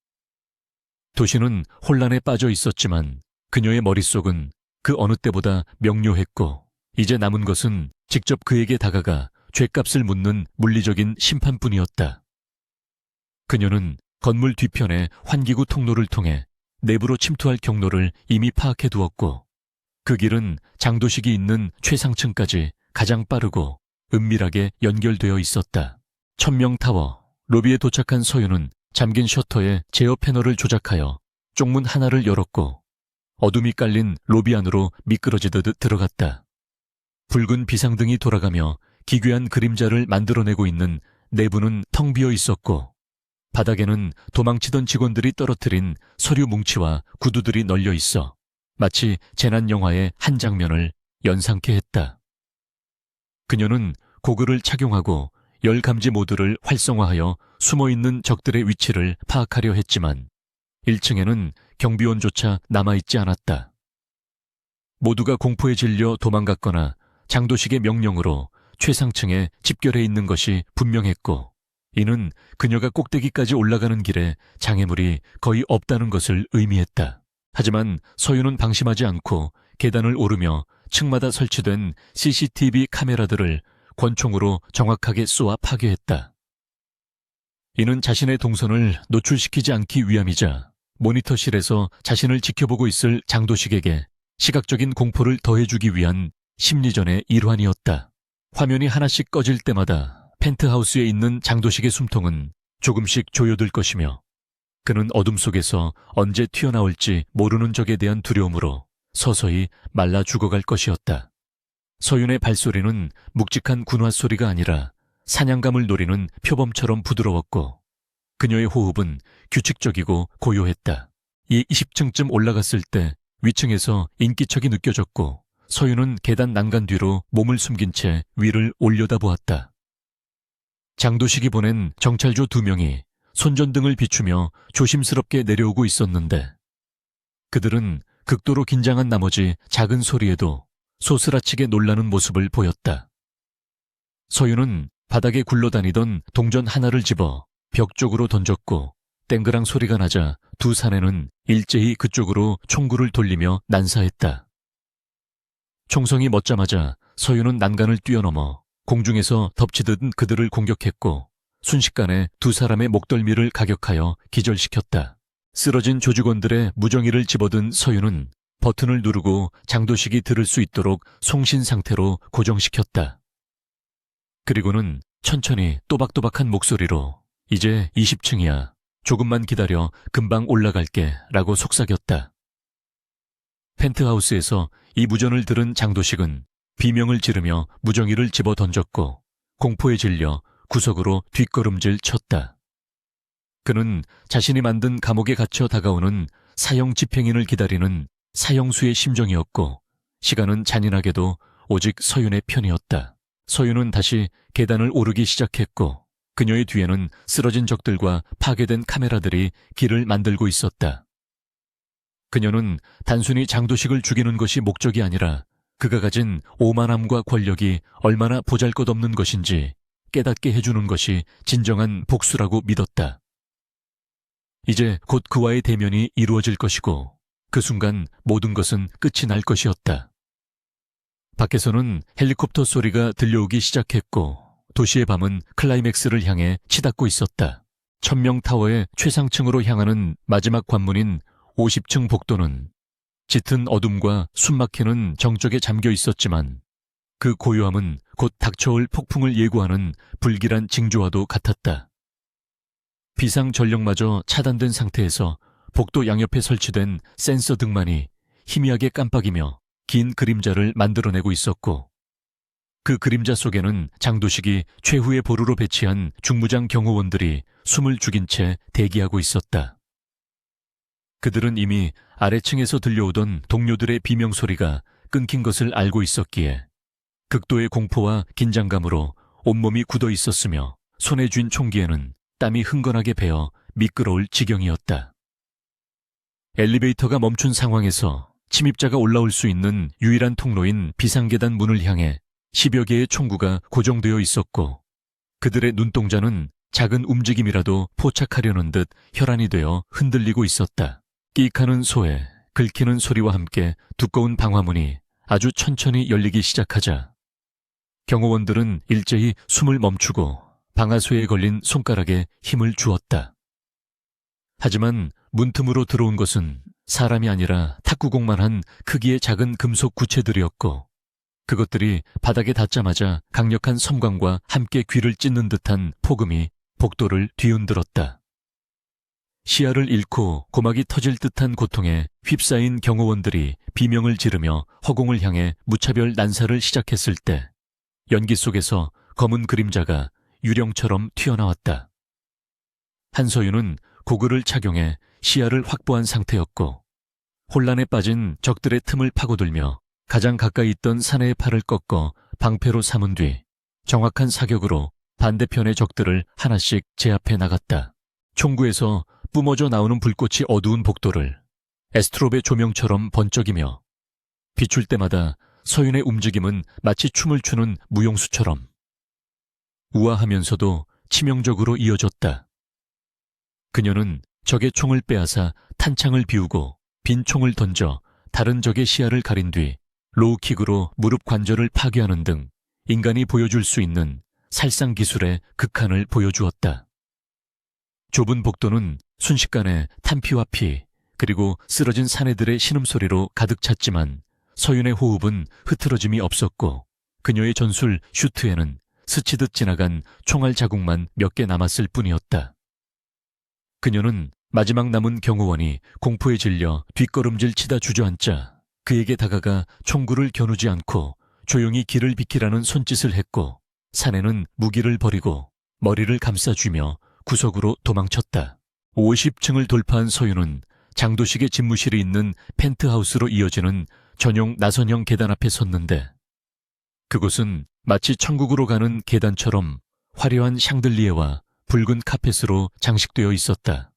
도시는 혼란에 빠져 있었지만 그녀의 머릿속은 그 어느 때보다 명료했고 이제 남은 것은 직접 그에게 다가가 죗값을 묻는 물리적인 심판뿐이었다. 그녀는 건물 뒤편의 환기구 통로를 통해 내부로 침투할 경로를 이미 파악해 두었고 그 길은 장도식이 있는 최상층까지 가장 빠르고 은밀하게 연결되어 있었다. 천명타워 로비에 도착한 서윤은 잠긴 셔터에 제어 패널을 조작하여 쪽문 하나를 열었고 어둠이 깔린 로비 안으로 미끄러지듯 들어갔다. 붉은 비상등이 돌아가며 기괴한 그림자를 만들어내고 있는 내부는 텅 비어 있었고 바닥에는 도망치던 직원들이 떨어뜨린 서류 뭉치와 구두들이 널려 있어 마치 재난 영화의 한 장면을 연상케 했다. 그녀는 고글을 착용하고 열 감지 모드를 활성화하여 숨어있는 적들의 위치를 파악하려 했지만 1층에는 경비원조차 남아있지 않았다. 모두가 공포에 질려 도망갔거나 장도식의 명령으로 최상층에 집결해 있는 것이 분명했고 이는 그녀가 꼭대기까지 올라가는 길에 장애물이 거의 없다는 것을 의미했다. 하지만 서윤은 방심하지 않고 계단을 오르며 층마다 설치된 CCTV 카메라들을 권총으로 정확하게 쏘아 파괴했다. 이는 자신의 동선을 노출시키지 않기 위함이자 모니터실에서 자신을 지켜보고 있을 장도식에게 시각적인 공포를 더해주기 위한 심리전의 일환이었다. 화면이 하나씩 꺼질 때마다 펜트하우스에 있는 장도식의 숨통은 조금씩 조여들 것이며 그는 어둠 속에서 언제 튀어나올지 모르는 적에 대한 두려움으로 서서히 말라 죽어갈 것이었다. 서윤의 발소리는 묵직한 군화 소리가 아니라 사냥감을 노리는 표범처럼 부드러웠고 그녀의 호흡은 규칙적이고 고요했다. 이 20층쯤 올라갔을 때 위층에서 인기척이 느껴졌고 서윤은 계단 난간 뒤로 몸을 숨긴 채 위를 올려다보았다. 장도식이 보낸 정찰조 2명이 손전등을 비추며 조심스럽게 내려오고 있었는데 그들은 극도로 긴장한 나머지 작은 소리에도 소스라치게 놀라는 모습을 보였다. 서윤은 바닥에 굴러다니던 동전 하나를 집어 벽 쪽으로 던졌고 땡그랑 소리가 나자 두 사내는 일제히 그쪽으로 총구를 돌리며 난사했다. 총성이 멎자마자 서윤은 난간을 뛰어넘어 공중에서 덮치듯 그들을 공격했고 순식간에 두 사람의 목덜미를 가격하여 기절시켰다. 쓰러진 조직원들의 무정의를 집어든 서윤은 버튼을 누르고 장도식이 들을 수 있도록 송신 상태로 고정시켰다. 그리고는 천천히 또박또박한 목소리로 이제 20층이야. 조금만 기다려 금방 올라갈게 라고 속삭였다. 펜트하우스에서 이 무전을 들은 장도식은 비명을 지르며 무정의를 집어 던졌고 공포에 질려 구석으로 뒷걸음질 쳤다. 그는 자신이 만든 감옥에 갇혀 다가오는 사형 집행인을 기다리는 사형수의 심정이었고 시간은 잔인하게도 오직 서윤의 편이었다. 서윤은 다시 계단을 오르기 시작했고 그녀의 뒤에는 쓰러진 적들과 파괴된 카메라들이 길을 만들고 있었다. 그녀는 단순히 장도식을 죽이는 것이 목적이 아니라 그가 가진 오만함과 권력이 얼마나 보잘것없는 것인지 깨닫게 해주는 것이 진정한 복수라고 믿었다. 이제 곧 그와의 대면이 이루어질 것이고 그 순간 모든 것은 끝이 날 것이었다. 밖에서는 헬리콥터 소리가 들려오기 시작했고 도시의 밤은 클라이맥스를 향해 치닫고 있었다. 천명타워의 최상층으로 향하는 마지막 관문인 50층 복도는 짙은 어둠과 숨막히는 정적에 잠겨 있었지만 그 고요함은 곧 닥쳐올 폭풍을 예고하는 불길한 징조와도 같았다. 비상 전력마저 차단된 상태에서 복도 양옆에 설치된 센서 등만이 희미하게 깜빡이며 긴 그림자를 만들어내고 있었고 그 그림자 속에는 장도식이 최후의 보루로 배치한 중무장 경호원들이 숨을 죽인 채 대기하고 있었다. 그들은 이미 아래층에서 들려오던 동료들의 비명소리가 끊긴 것을 알고 있었기에 극도의 공포와 긴장감으로 온몸이 굳어 있었으며 손에 쥔 총기에는 땀이 흥건하게 배어 미끄러울 지경이었다. 엘리베이터가 멈춘 상황에서 침입자가 올라올 수 있는 유일한 통로인 비상계단 문을 향해 10여 개의 총구가 고정되어 있었고 그들의 눈동자는 작은 움직임이라도 포착하려는 듯 혈안이 되어 흔들리고 있었다. 끼익하는 소에 긁히는 소리와 함께 두꺼운 방화문이 아주 천천히 열리기 시작하자 경호원들은 일제히 숨을 멈추고 방아쇠에 걸린 손가락에 힘을 주었다. 하지만 문틈으로 들어온 것은 사람이 아니라 탁구공만한 크기의 작은 금속 구체들이었고 그것들이 바닥에 닿자마자 강력한 섬광과 함께 귀를 찢는 듯한 폭음이 복도를 뒤흔들었다. 시야를 잃고 고막이 터질 듯한 고통에 휩싸인 경호원들이 비명을 지르며 허공을 향해 무차별 난사를 시작했을 때 연기 속에서 검은 그림자가 유령처럼 튀어나왔다. 한서윤은 고글을 착용해 시야를 확보한 상태였고 혼란에 빠진 적들의 틈을 파고들며 가장 가까이 있던 사내의 팔을 꺾어 방패로 삼은 뒤 정확한 사격으로 반대편의 적들을 하나씩 제압해 나갔다. 총구에서 뿜어져 나오는 불꽃이 어두운 복도를 에스트롭의 조명처럼 번쩍이며 비출 때마다 서윤의 움직임은 마치 춤을 추는 무용수처럼 우아하면서도 치명적으로 이어졌다. 그녀는 적의 총을 빼앗아 탄창을 비우고 빈 총을 던져 다른 적의 시야를 가린 뒤 로우킥으로 무릎 관절을 파괴하는 등 인간이 보여줄 수 있는 살상 기술의 극한을 보여주었다. 좁은 복도는 순식간에 탄피와 피 그리고 쓰러진 사내들의 신음소리로 가득 찼지만 서윤의 호흡은 흐트러짐이 없었고 그녀의 전술 슈트에는 스치듯 지나간 총알 자국만 몇 개 남았을 뿐이었다. 그녀는 마지막 남은 경호원이 공포에 질려 뒷걸음질 치다 주저앉자 그에게 다가가 총구를 겨누지 않고 조용히 길을 비키라는 손짓을 했고 사내는 무기를 버리고 머리를 감싸쥐며 구석으로 도망쳤다. 50층을 돌파한 서윤은 장도식의 집무실이 있는 펜트하우스로 이어지는 전용 나선형 계단 앞에 섰는데 그곳은 마치 천국으로 가는 계단처럼 화려한 샹들리에와 붉은 카펫으로 장식되어 있었다.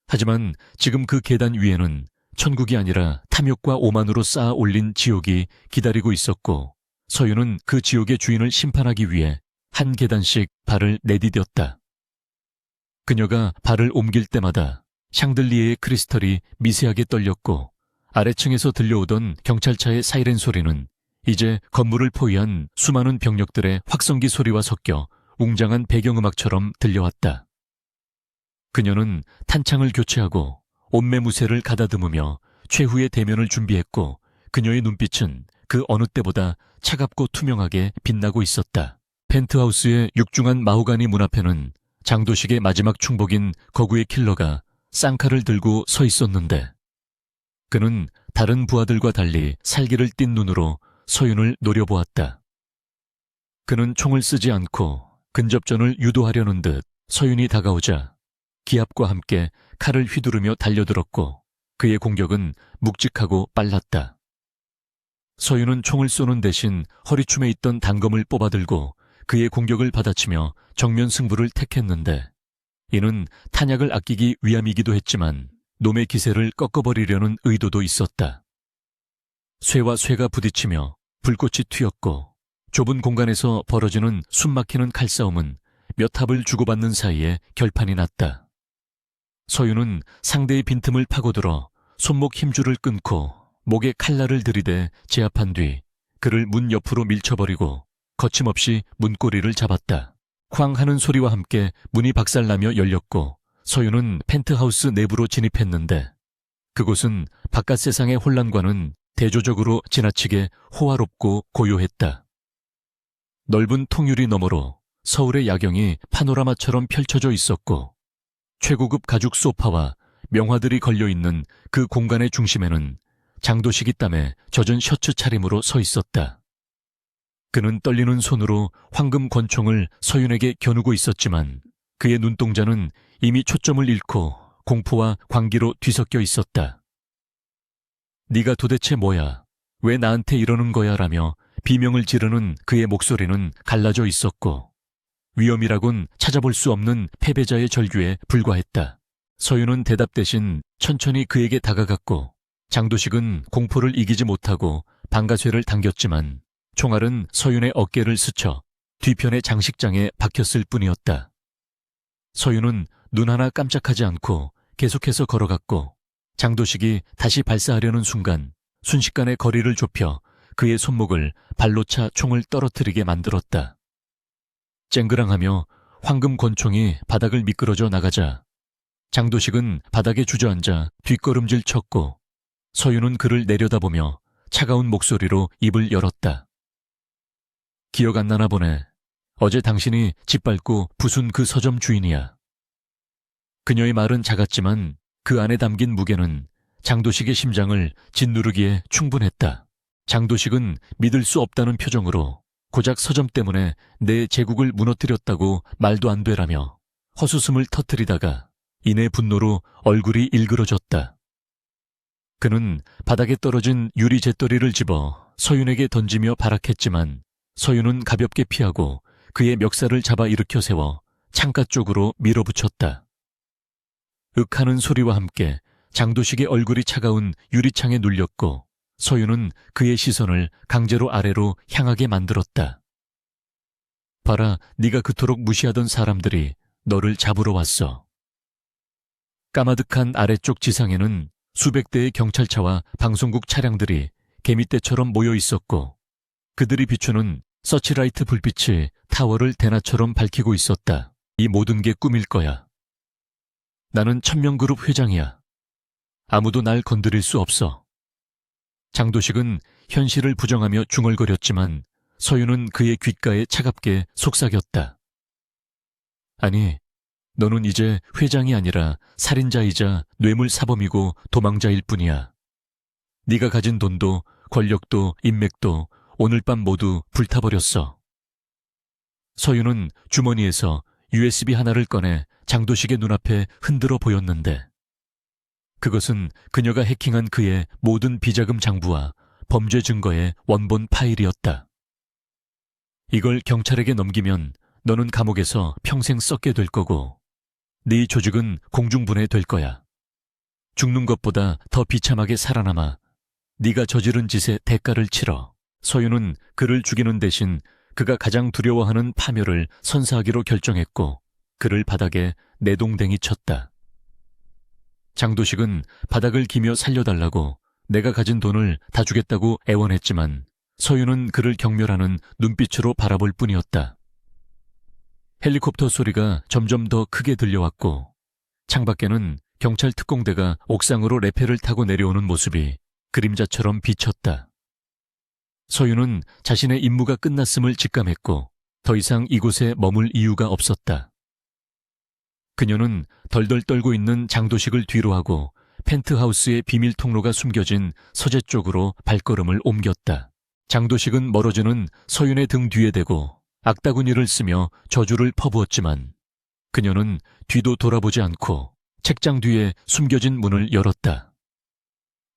하지만 지금 그 계단 위에는 천국이 아니라 탐욕과 오만으로 쌓아 올린 지옥이 기다리고 있었고 서윤은 그 지옥의 주인을 심판하기 위해 한 계단씩 발을 내디뎠다. 그녀가 발을 옮길 때마다 샹들리에의 크리스털이 미세하게 떨렸고 아래층에서 들려오던 경찰차의 사이렌 소리는 이제 건물을 포위한 수많은 병력들의 확성기 소리와 섞여 웅장한 배경음악처럼 들려왔다. 그녀는 탄창을 교체하고 옷매무새를 가다듬으며 최후의 대면을 준비했고 그녀의 눈빛은 그 어느 때보다 차갑고 투명하게 빛나고 있었다. 펜트하우스의 육중한 마호가니 문 앞에는 장도식의 마지막 충복인 거구의 킬러가 쌍칼을 들고 서 있었는데 그는 다른 부하들과 달리 살기를 띤 눈으로 서윤을 노려보았다. 그는 총을 쓰지 않고 근접전을 유도하려는 듯 서윤이 다가오자 기합과 함께 칼을 휘두르며 달려들었고 그의 공격은 묵직하고 빨랐다. 서윤은 총을 쏘는 대신 허리춤에 있던 단검을 뽑아들고 그의 공격을 받아치며 정면 승부를 택했는데 이는 탄약을 아끼기 위함이기도 했지만 놈의 기세를 꺾어버리려는 의도도 있었다. 쇠와 쇠가 부딪히며 불꽃이 튀었고 좁은 공간에서 벌어지는 숨막히는 칼싸움은 몇 합을 주고받는 사이에 결판이 났다. 서윤은 상대의 빈틈을 파고들어 손목 힘줄을 끊고 목에 칼날을 들이대 제압한 뒤 그를 문 옆으로 밀쳐버리고 거침없이 문고리를 잡았다. 쾅 하는 소리와 함께 문이 박살나며 열렸고 서윤은 펜트하우스 내부로 진입했는데 그곳은 바깥 세상의 혼란과는 대조적으로 지나치게 호화롭고 고요했다. 넓은 통유리 너머로 서울의 야경이 파노라마처럼 펼쳐져 있었고 최고급 가죽 소파와 명화들이 걸려있는 그 공간의 중심에는 장도식이 땀에 젖은 셔츠 차림으로 서 있었다. 그는 떨리는 손으로 황금 권총을 서윤에게 겨누고 있었지만 그의 눈동자는 이미 초점을 잃고 공포와 광기로 뒤섞여 있었다. 네가 도대체 뭐야? 왜 나한테 이러는 거야? 라며 비명을 지르는 그의 목소리는 갈라져 있었고 위험이라곤 찾아볼 수 없는 패배자의 절규에 불과했다. 서윤은 대답 대신 천천히 그에게 다가갔고 장도식은 공포를 이기지 못하고 방가쇠를 당겼지만 총알은 서윤의 어깨를 스쳐 뒤편의 장식장에 박혔을 뿐이었다. 서윤은 눈 하나 깜짝하지 않고 계속해서 걸어갔고 장도식이 다시 발사하려는 순간 순식간에 거리를 좁혀 그의 손목을 발로 차 총을 떨어뜨리게 만들었다. 쨍그랑하며 황금 권총이 바닥을 미끄러져 나가자 장도식은 바닥에 주저앉아 뒷걸음질 쳤고 서윤은 그를 내려다보며 차가운 목소리로 입을 열었다. 기억 안 나나 보네. 어제 당신이 짓밟고 부순 그 서점 주인이야. 그녀의 말은 작았지만 그 안에 담긴 무게는 장도식의 심장을 짓누르기에 충분했다. 장도식은 믿을 수 없다는 표정으로 고작 서점 때문에 내 제국을 무너뜨렸다고 말도 안 되라며 헛웃음을 터뜨리다가 이내 분노로 얼굴이 일그러졌다. 그는 바닥에 떨어진 유리 재떨이를 집어 서윤에게 던지며 발악했지만 서윤은 가볍게 피하고 그의 멱살을 잡아 일으켜 세워 창가 쪽으로 밀어붙였다. 윽하는 소리와 함께 장도식의 얼굴이 차가운 유리창에 눌렸고 서윤은 그의 시선을 강제로 아래로 향하게 만들었다. 봐라, 네가 그토록 무시하던 사람들이 너를 잡으러 왔어. 까마득한 아래쪽 지상에는 수백 대의 경찰차와 방송국 차량들이 개미떼처럼 모여 있었고 그들이 비추는 서치라이트 불빛이 타워를 대낮처럼 밝히고 있었다. 이 모든 게 꿈일 거야. 나는 천명그룹 회장이야. 아무도 날 건드릴 수 없어. 장도식은 현실을 부정하며 중얼거렸지만 서윤은 그의 귓가에 차갑게 속삭였다. 아니, 너는 이제 회장이 아니라 살인자이자 뇌물사범이고 도망자일 뿐이야. 네가 가진 돈도 권력도 인맥도 오늘 밤 모두 불타버렸어. 서윤은 주머니에서 USB 하나를 꺼내 장도식의 눈앞에 흔들어 보였는데 그것은 그녀가 해킹한 그의 모든 비자금 장부와 범죄 증거의 원본 파일이었다. 이걸 경찰에게 넘기면 너는 감옥에서 평생 썩게 될 거고 네 조직은 공중분해될 거야. 죽는 것보다 더 비참하게 살아남아 네가 저지른 짓의 대가를 치러. 서윤은 그를 죽이는 대신 그가 가장 두려워하는 파멸을 선사하기로 결정했고 그를 바닥에 내동댕이 쳤다. 장도식은 바닥을 기며 살려달라고 내가 가진 돈을 다 주겠다고 애원했지만 서윤은 그를 경멸하는 눈빛으로 바라볼 뿐이었다. 헬리콥터 소리가 점점 더 크게 들려왔고 창밖에는 경찰 특공대가 옥상으로 레페를 타고 내려오는 모습이 그림자처럼 비쳤다. 서윤은 자신의 임무가 끝났음을 직감했고 더 이상 이곳에 머물 이유가 없었다. 그녀는 덜덜 떨고 있는 장도식을 뒤로하고 펜트하우스의 비밀 통로가 숨겨진 서재 쪽으로 발걸음을 옮겼다. 장도식은 멀어지는 서윤의 등 뒤에 대고 악다구니를 쓰며 저주를 퍼부었지만 그녀는 뒤도 돌아보지 않고 책장 뒤에 숨겨진 문을 열었다.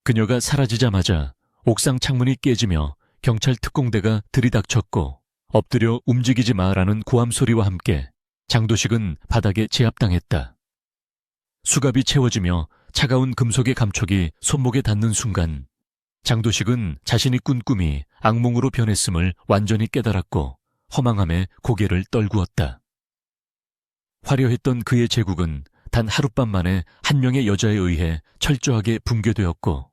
그녀가 사라지자마자 옥상 창문이 깨지며 경찰 특공대가 들이닥쳤고 엎드려 움직이지 마라는 고함 소리와 함께 장도식은 바닥에 제압당했다. 수갑이 채워지며 차가운 금속의 감촉이 손목에 닿는 순간 장도식은 자신이 꾼 꿈이 악몽으로 변했음을 완전히 깨달았고 허망함에 고개를 떨구었다. 화려했던 그의 제국은 단 하룻밤 만에 한 명의 여자에 의해 철저하게 붕괴되었고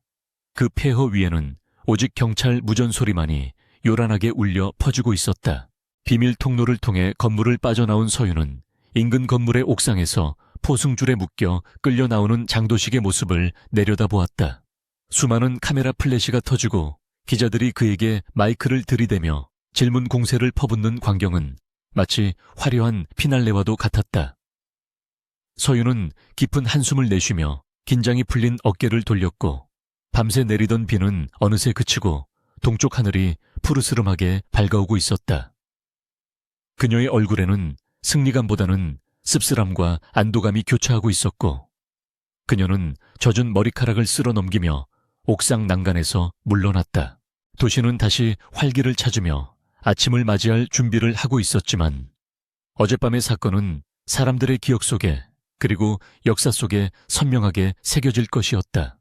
그 폐허 위에는 오직 경찰 무전 소리만이 요란하게 울려 퍼지고 있었다. 비밀 통로를 통해 건물을 빠져나온 서윤은 인근 건물의 옥상에서 포승줄에 묶여 끌려 나오는 장도식의 모습을 내려다보았다. 수많은 카메라 플래시가 터지고 기자들이 그에게 마이크를 들이대며 질문 공세를 퍼붓는 광경은 마치 화려한 피날레와도 같았다. 서윤은 깊은 한숨을 내쉬며 긴장이 풀린 어깨를 돌렸고 밤새 내리던 비는 어느새 그치고 동쪽 하늘이 푸르스름하게 밝아오고 있었다. 그녀의 얼굴에는 승리감보다는 씁쓸함과 안도감이 교차하고 있었고 그녀는 젖은 머리카락을 쓸어 넘기며 옥상 난간에서 물러났다. 도시는 다시 활기를 찾으며 아침을 맞이할 준비를 하고 있었지만 어젯밤의 사건은 사람들의 기억 속에 그리고 역사 속에 선명하게 새겨질 것이었다.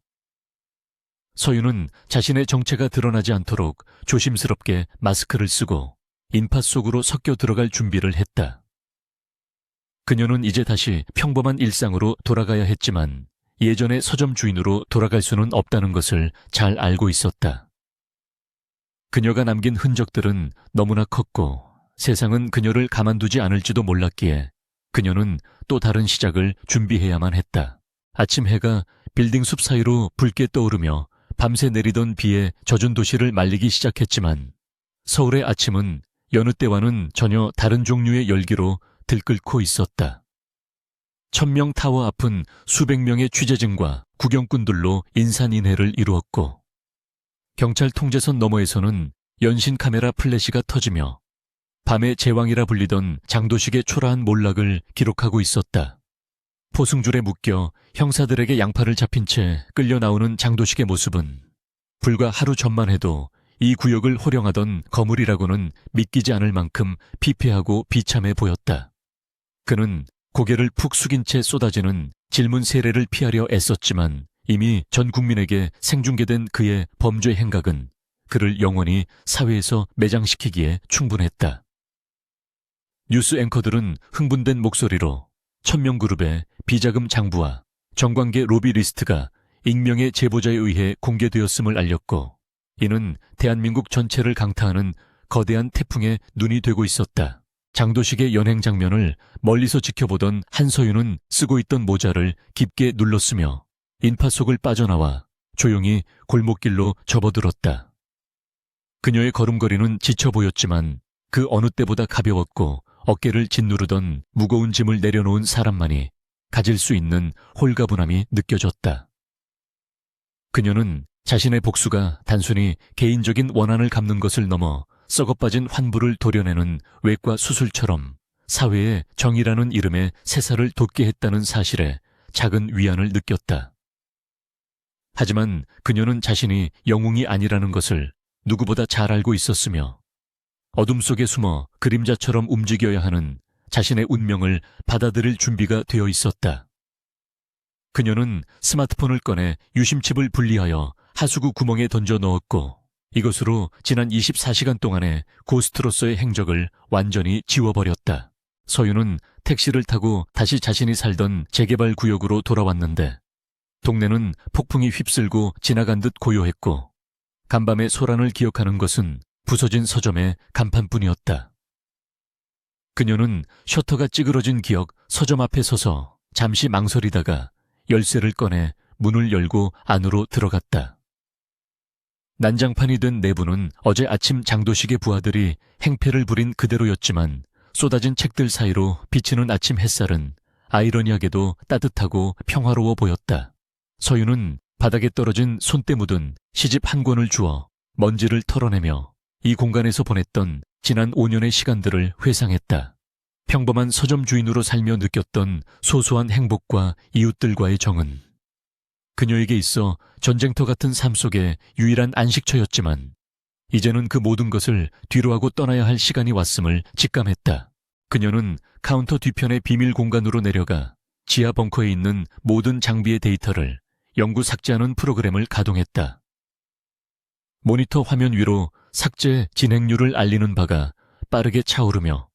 서윤은 자신의 정체가 드러나지 않도록 조심스럽게 마스크를 쓰고 인파 속으로 섞여 들어갈 준비를 했다. 그녀는 이제 다시 평범한 일상으로 돌아가야 했지만 예전의 서점 주인으로 돌아갈 수는 없다는 것을 잘 알고 있었다. 그녀가 남긴 흔적들은 너무나 컸고 세상은 그녀를 가만두지 않을지도 몰랐기에 그녀는 또 다른 시작을 준비해야만 했다. 아침 해가 빌딩 숲 사이로 붉게 떠오르며 밤새 내리던 비에 젖은 도시를 말리기 시작했지만 서울의 아침은 여느 때와는 전혀 다른 종류의 열기로 들끓고 있었다. 1000명 타워 앞은 수백 명의 취재진과 구경꾼들로 인산인해를 이루었고 경찰 통제선 너머에서는 연신 카메라 플래시가 터지며 밤의 제왕이라 불리던 장도식의 초라한 몰락을 기록하고 있었다. 포승줄에 묶여 형사들에게 양팔을 잡힌 채 끌려 나오는 장도식의 모습은 불과 하루 전만 해도 이 구역을 호령하던 거물이라고는 믿기지 않을 만큼 피폐하고 비참해 보였다. 그는 고개를 푹 숙인 채 쏟아지는 질문 세례를 피하려 애썼지만 이미 전 국민에게 생중계된 그의 범죄 행각은 그를 영원히 사회에서 매장시키기에 충분했다. 뉴스 앵커들은 흥분된 목소리로 1000명 그룹의 비자금 장부와 정관계 로비 리스트가 익명의 제보자에 의해 공개되었음을 알렸고 이는 대한민국 전체를 강타하는 거대한 태풍의 눈이 되고 있었다. 장도식의 연행 장면을 멀리서 지켜보던 한서윤은 쓰고 있던 모자를 깊게 눌렀으며 인파 속을 빠져나와 조용히 골목길로 접어들었다. 그녀의 걸음걸이는 지쳐 보였지만 그 어느 때보다 가벼웠고 어깨를 짓누르던 무거운 짐을 내려놓은 사람만이 가질 수 있는 홀가분함이 느껴졌다. 그녀는 자신의 복수가 단순히 개인적인 원한을 갚는 것을 넘어 썩어빠진 환부를 도려내는 외과 수술처럼 사회의 정의라는 이름의 새살을 돋게 했다는 사실에 작은 위안을 느꼈다. 하지만 그녀는 자신이 영웅이 아니라는 것을 누구보다 잘 알고 있었으며 어둠 속에 숨어 그림자처럼 움직여야 하는 자신의 운명을 받아들일 준비가 되어 있었다. 그녀는 스마트폰을 꺼내 유심칩을 분리하여 하수구 구멍에 던져 넣었고 이것으로 지난 24시간 동안의 고스트로서의 행적을 완전히 지워버렸다. 서윤은 택시를 타고 다시 자신이 살던 재개발 구역으로 돌아왔는데 동네는 폭풍이 휩쓸고 지나간 듯 고요했고 간밤의 소란을 기억하는 것은 부서진 서점의 간판뿐이었다. 그녀는 셔터가 찌그러진 기억 서점 앞에 서서 잠시 망설이다가 열쇠를 꺼내 문을 열고 안으로 들어갔다. 난장판이 된 내부는 어제 아침 장도식의 부하들이 행패를 부린 그대로였지만 쏟아진 책들 사이로 비치는 아침 햇살은 아이러니하게도 따뜻하고 평화로워 보였다. 서윤은 바닥에 떨어진 손때 묻은 시집 한 권을 주워 먼지를 털어내며 이 공간에서 보냈던 지난 5년의 시간들을 회상했다. 평범한 서점 주인으로 살며 느꼈던 소소한 행복과 이웃들과의 정은 그녀에게 있어 전쟁터 같은 삶 속의 유일한 안식처였지만 이제는 그 모든 것을 뒤로하고 떠나야 할 시간이 왔음을 직감했다. 그녀는 카운터 뒤편의 비밀 공간으로 내려가 지하 벙커에 있는 모든 장비의 데이터를 영구 삭제하는 프로그램을 가동했다. 모니터 화면 위로 삭제 진행률을 알리는 바가 빠르게 차오르며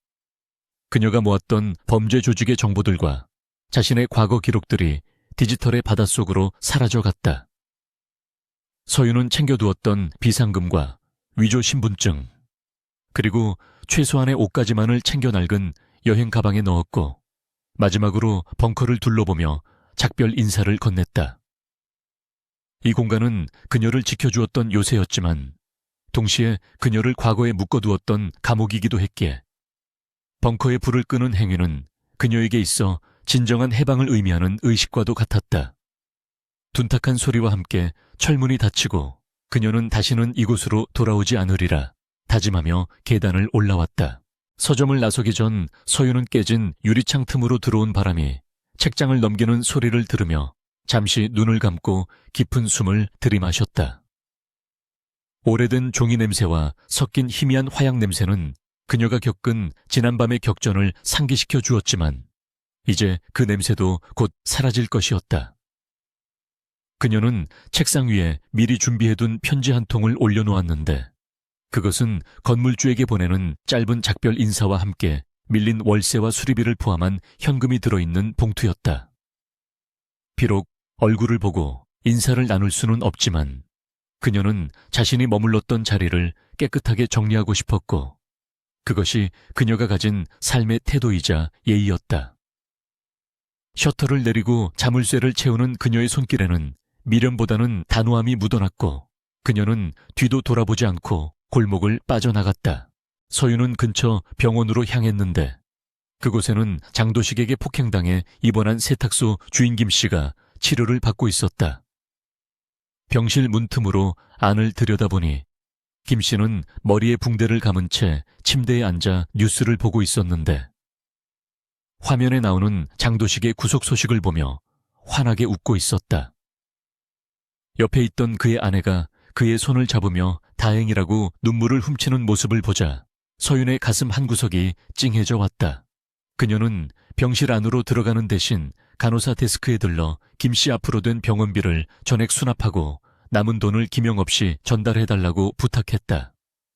그녀가 모았던 범죄 조직의 정보들과 자신의 과거 기록들이 디지털의 바닷속으로 사라져갔다. 서윤은 챙겨두었던 비상금과 위조 신분증, 그리고 최소한의 옷까지만을 챙겨 낡은 여행 가방에 넣었고 마지막으로 벙커를 둘러보며 작별 인사를 건넸다. 이 공간은 그녀를 지켜주었던 요새였지만 동시에 그녀를 과거에 묶어두었던 감옥이기도 했기에 벙커에 불을 끄는 행위는 그녀에게 있어 진정한 해방을 의미하는 의식과도 같았다. 둔탁한 소리와 함께 철문이 닫히고 그녀는 다시는 이곳으로 돌아오지 않으리라 다짐하며 계단을 올라왔다. 서점을 나서기 전 서윤은 깨진 유리창 틈으로 들어온 바람이 책장을 넘기는 소리를 들으며 잠시 눈을 감고 깊은 숨을 들이마셨다. 오래된 종이 냄새와 섞인 희미한 화약 냄새는 그녀가 겪은 지난밤의 격전을 상기시켜 주었지만 이제 그 냄새도 곧 사라질 것이었다. 그녀는 책상 위에 미리 준비해둔 편지 한 통을 올려놓았는데 그것은 건물주에게 보내는 짧은 작별 인사와 함께 밀린 월세와 수리비를 포함한 현금이 들어있는 봉투였다. 비록 얼굴을 보고 인사를 나눌 수는 없지만 그녀는 자신이 머물렀던 자리를 깨끗하게 정리하고 싶었고 그것이 그녀가 가진 삶의 태도이자 예의였다. 셔터를 내리고 자물쇠를 채우는 그녀의 손길에는 미련보다는 단호함이 묻어났고 그녀는 뒤도 돌아보지 않고 골목을 빠져나갔다. 서윤은 근처 병원으로 향했는데 그곳에는 장도식에게 폭행당해 입원한 세탁소 주인 김씨가 치료를 받고 있었다. 병실 문틈으로 안을 들여다보니 김씨는 머리에 붕대를 감은 채 침대에 앉아 뉴스를 보고 있었는데 화면에 나오는 장도식의 구속 소식을 보며 환하게 웃고 있었다. 옆에 있던 그의 아내가 그의 손을 잡으며 다행이라고 눈물을 훔치는 모습을 보자 서윤의 가슴 한구석이 찡해져 왔다. 그녀는 병실 안으로 들어가는 대신 간호사 데스크에 들러 김씨 앞으로 된 병원비를 전액 수납하고 남은 돈을 기명 없이 전달해달라고 부탁했다.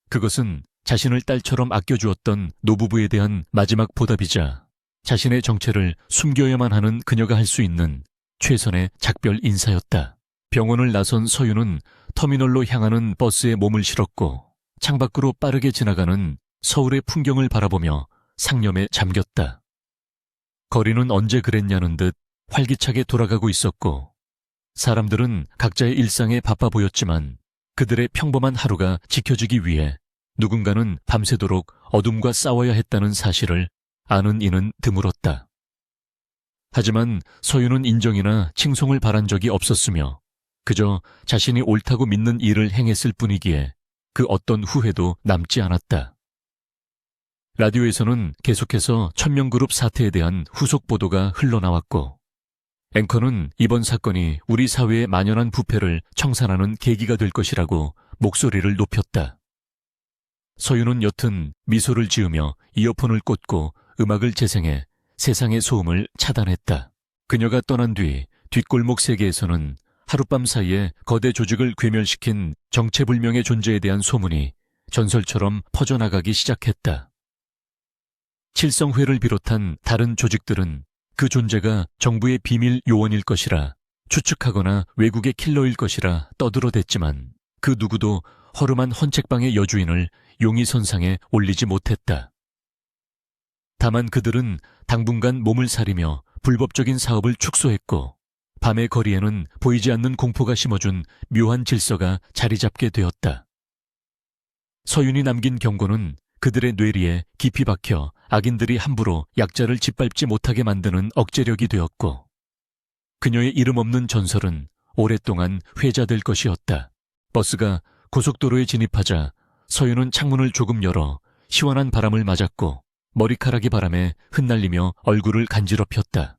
그것은 자신을 딸처럼 아껴주었던 노부부에 대한 마지막 보답이자 자신의 정체를 숨겨야만 하는 그녀가 할 수 있는 최선의 작별 인사였다. 병원을 나선 서윤은 터미널로 향하는 버스에 몸을 실었고 창밖으로 빠르게 지나가는 서울의 풍경을 바라보며 상념에 잠겼다. 거리는 언제 그랬냐는 듯 활기차게 돌아가고 있었고 사람들은 각자의 일상에 바빠 보였지만 그들의 평범한 하루가 지켜지기 위해 누군가는 밤새도록 어둠과 싸워야 했다는 사실을 아는 이는 드물었다. 하지만 서윤은 인정이나 칭송을 바란 적이 없었으며 그저 자신이 옳다고 믿는 일을 행했을 뿐이기에 그 어떤 후회도 남지 않았다. 라디오에서는 계속해서 천명그룹 사태에 대한 후속 보도가 흘러나왔고 앵커는 이번 사건이 우리 사회의 만연한 부패를 청산하는 계기가 될 것이라고 목소리를 높였다. 서윤은 여튼 미소를 지으며 이어폰을 꽂고 음악을 재생해 세상의 소음을 차단했다. 그녀가 떠난 뒤 뒷골목 세계에서는 하룻밤 사이에 거대 조직을 괴멸시킨 정체불명의 존재에 대한 소문이 전설처럼 퍼져나가기 시작했다. 칠성회를 비롯한 다른 조직들은 그 존재가 정부의 비밀 요원일 것이라 추측하거나 외국의 킬러일 것이라 떠들어댔지만 그 누구도 허름한 헌책방의 여주인을 용의선상에 올리지 못했다. 다만 그들은 당분간 몸을 사리며 불법적인 사업을 축소했고 밤의 거리에는 보이지 않는 공포가 심어준 묘한 질서가 자리 잡게 되었다. 서윤이 남긴 경고는 그들의 뇌리에 깊이 박혀 악인들이 함부로 약자를 짓밟지 못하게 만드는 억제력이 되었고 그녀의 이름 없는 전설은 오랫동안 회자될 것이었다. 버스가 고속도로에 진입하자 서윤은 창문을 조금 열어 시원한 바람을 맞았고 머리카락이 바람에 흩날리며 얼굴을 간지럽혔다.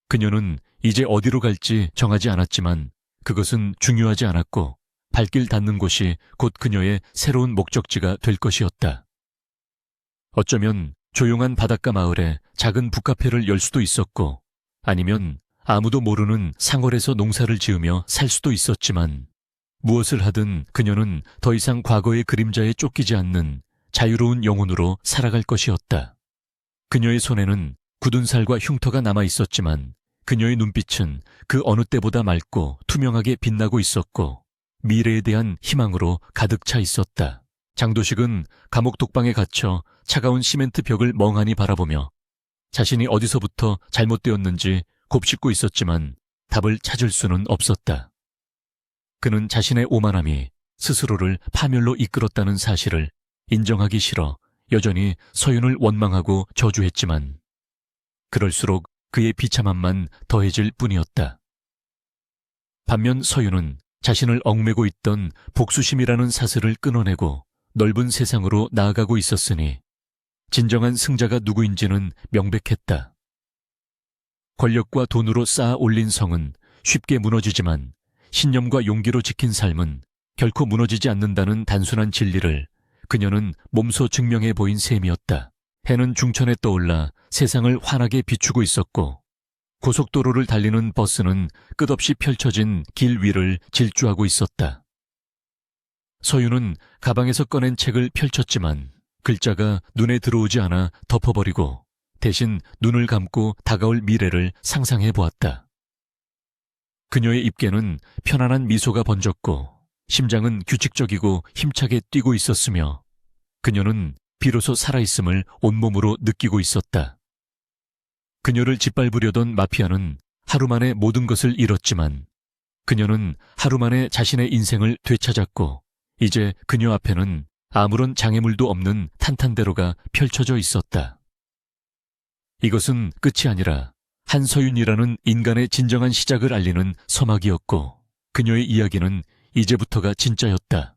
그녀는 이제 어디로 갈지 정하지 않았지만 그것은 중요하지 않았고 발길 닿는 곳이 곧 그녀의 새로운 목적지가 될 것이었다. 어쩌면 조용한 바닷가 마을에 작은 북카페를 열 수도 있었고 아니면 아무도 모르는 상월에서 농사를 지으며 살 수도 있었지만 무엇을 하든 그녀는 더 이상 과거의 그림자에 쫓기지 않는 자유로운 영혼으로 살아갈 것이었다. 그녀의 손에는 굳은 살과 흉터가 남아 있었지만 그녀의 눈빛은 그 어느 때보다 맑고 투명하게 빛나고 있었고 미래에 대한 희망으로 가득 차 있었다. 장도식은 감옥 독방에 갇혀 차가운 시멘트 벽을 멍하니 바라보며 자신이 어디서부터 잘못되었는지 곱씹고 있었지만 답을 찾을 수는 없었다. 그는 자신의 오만함이 스스로를 파멸로 이끌었다는 사실을 인정하기 싫어 여전히 서윤을 원망하고 저주했지만 그럴수록 그의 비참함만 더해질 뿐이었다. 반면 서윤은 자신을 얽매고 있던 복수심이라는 사슬을 끊어내고 넓은 세상으로 나아가고 있었으니 진정한 승자가 누구인지는 명백했다. 권력과 돈으로 쌓아 올린 성은 쉽게 무너지지만 신념과 용기로 지킨 삶은 결코 무너지지 않는다는 단순한 진리를 그녀는 몸소 증명해 보인 셈이었다. 해는 중천에 떠올라 세상을 환하게 비추고 있었고 고속도로를 달리는 버스는 끝없이 펼쳐진 길 위를 질주하고 있었다. 서유는 가방에서 꺼낸 책을 펼쳤지만 글자가 눈에 들어오지 않아 덮어버리고 대신 눈을 감고 다가올 미래를 상상해 보았다. 그녀의 입계는 편안한 미소가 번졌고 심장은 규칙적이고 힘차게 뛰고 있었으며 그녀는 비로소 살아있음을 온몸으로 느끼고 있었다. 그녀를 짓밟으려던 마피아는 하루 만에 모든 것을 잃었지만 그녀는 하루 만에 자신의 인생을 되찾았고 이제 그녀 앞에는 아무런 장애물도 없는 탄탄대로가 펼쳐져 있었다. 이것은 끝이 아니라 한서윤이라는 인간의 진정한 시작을 알리는 서막이었고 그녀의 이야기는 이제부터가 진짜였다.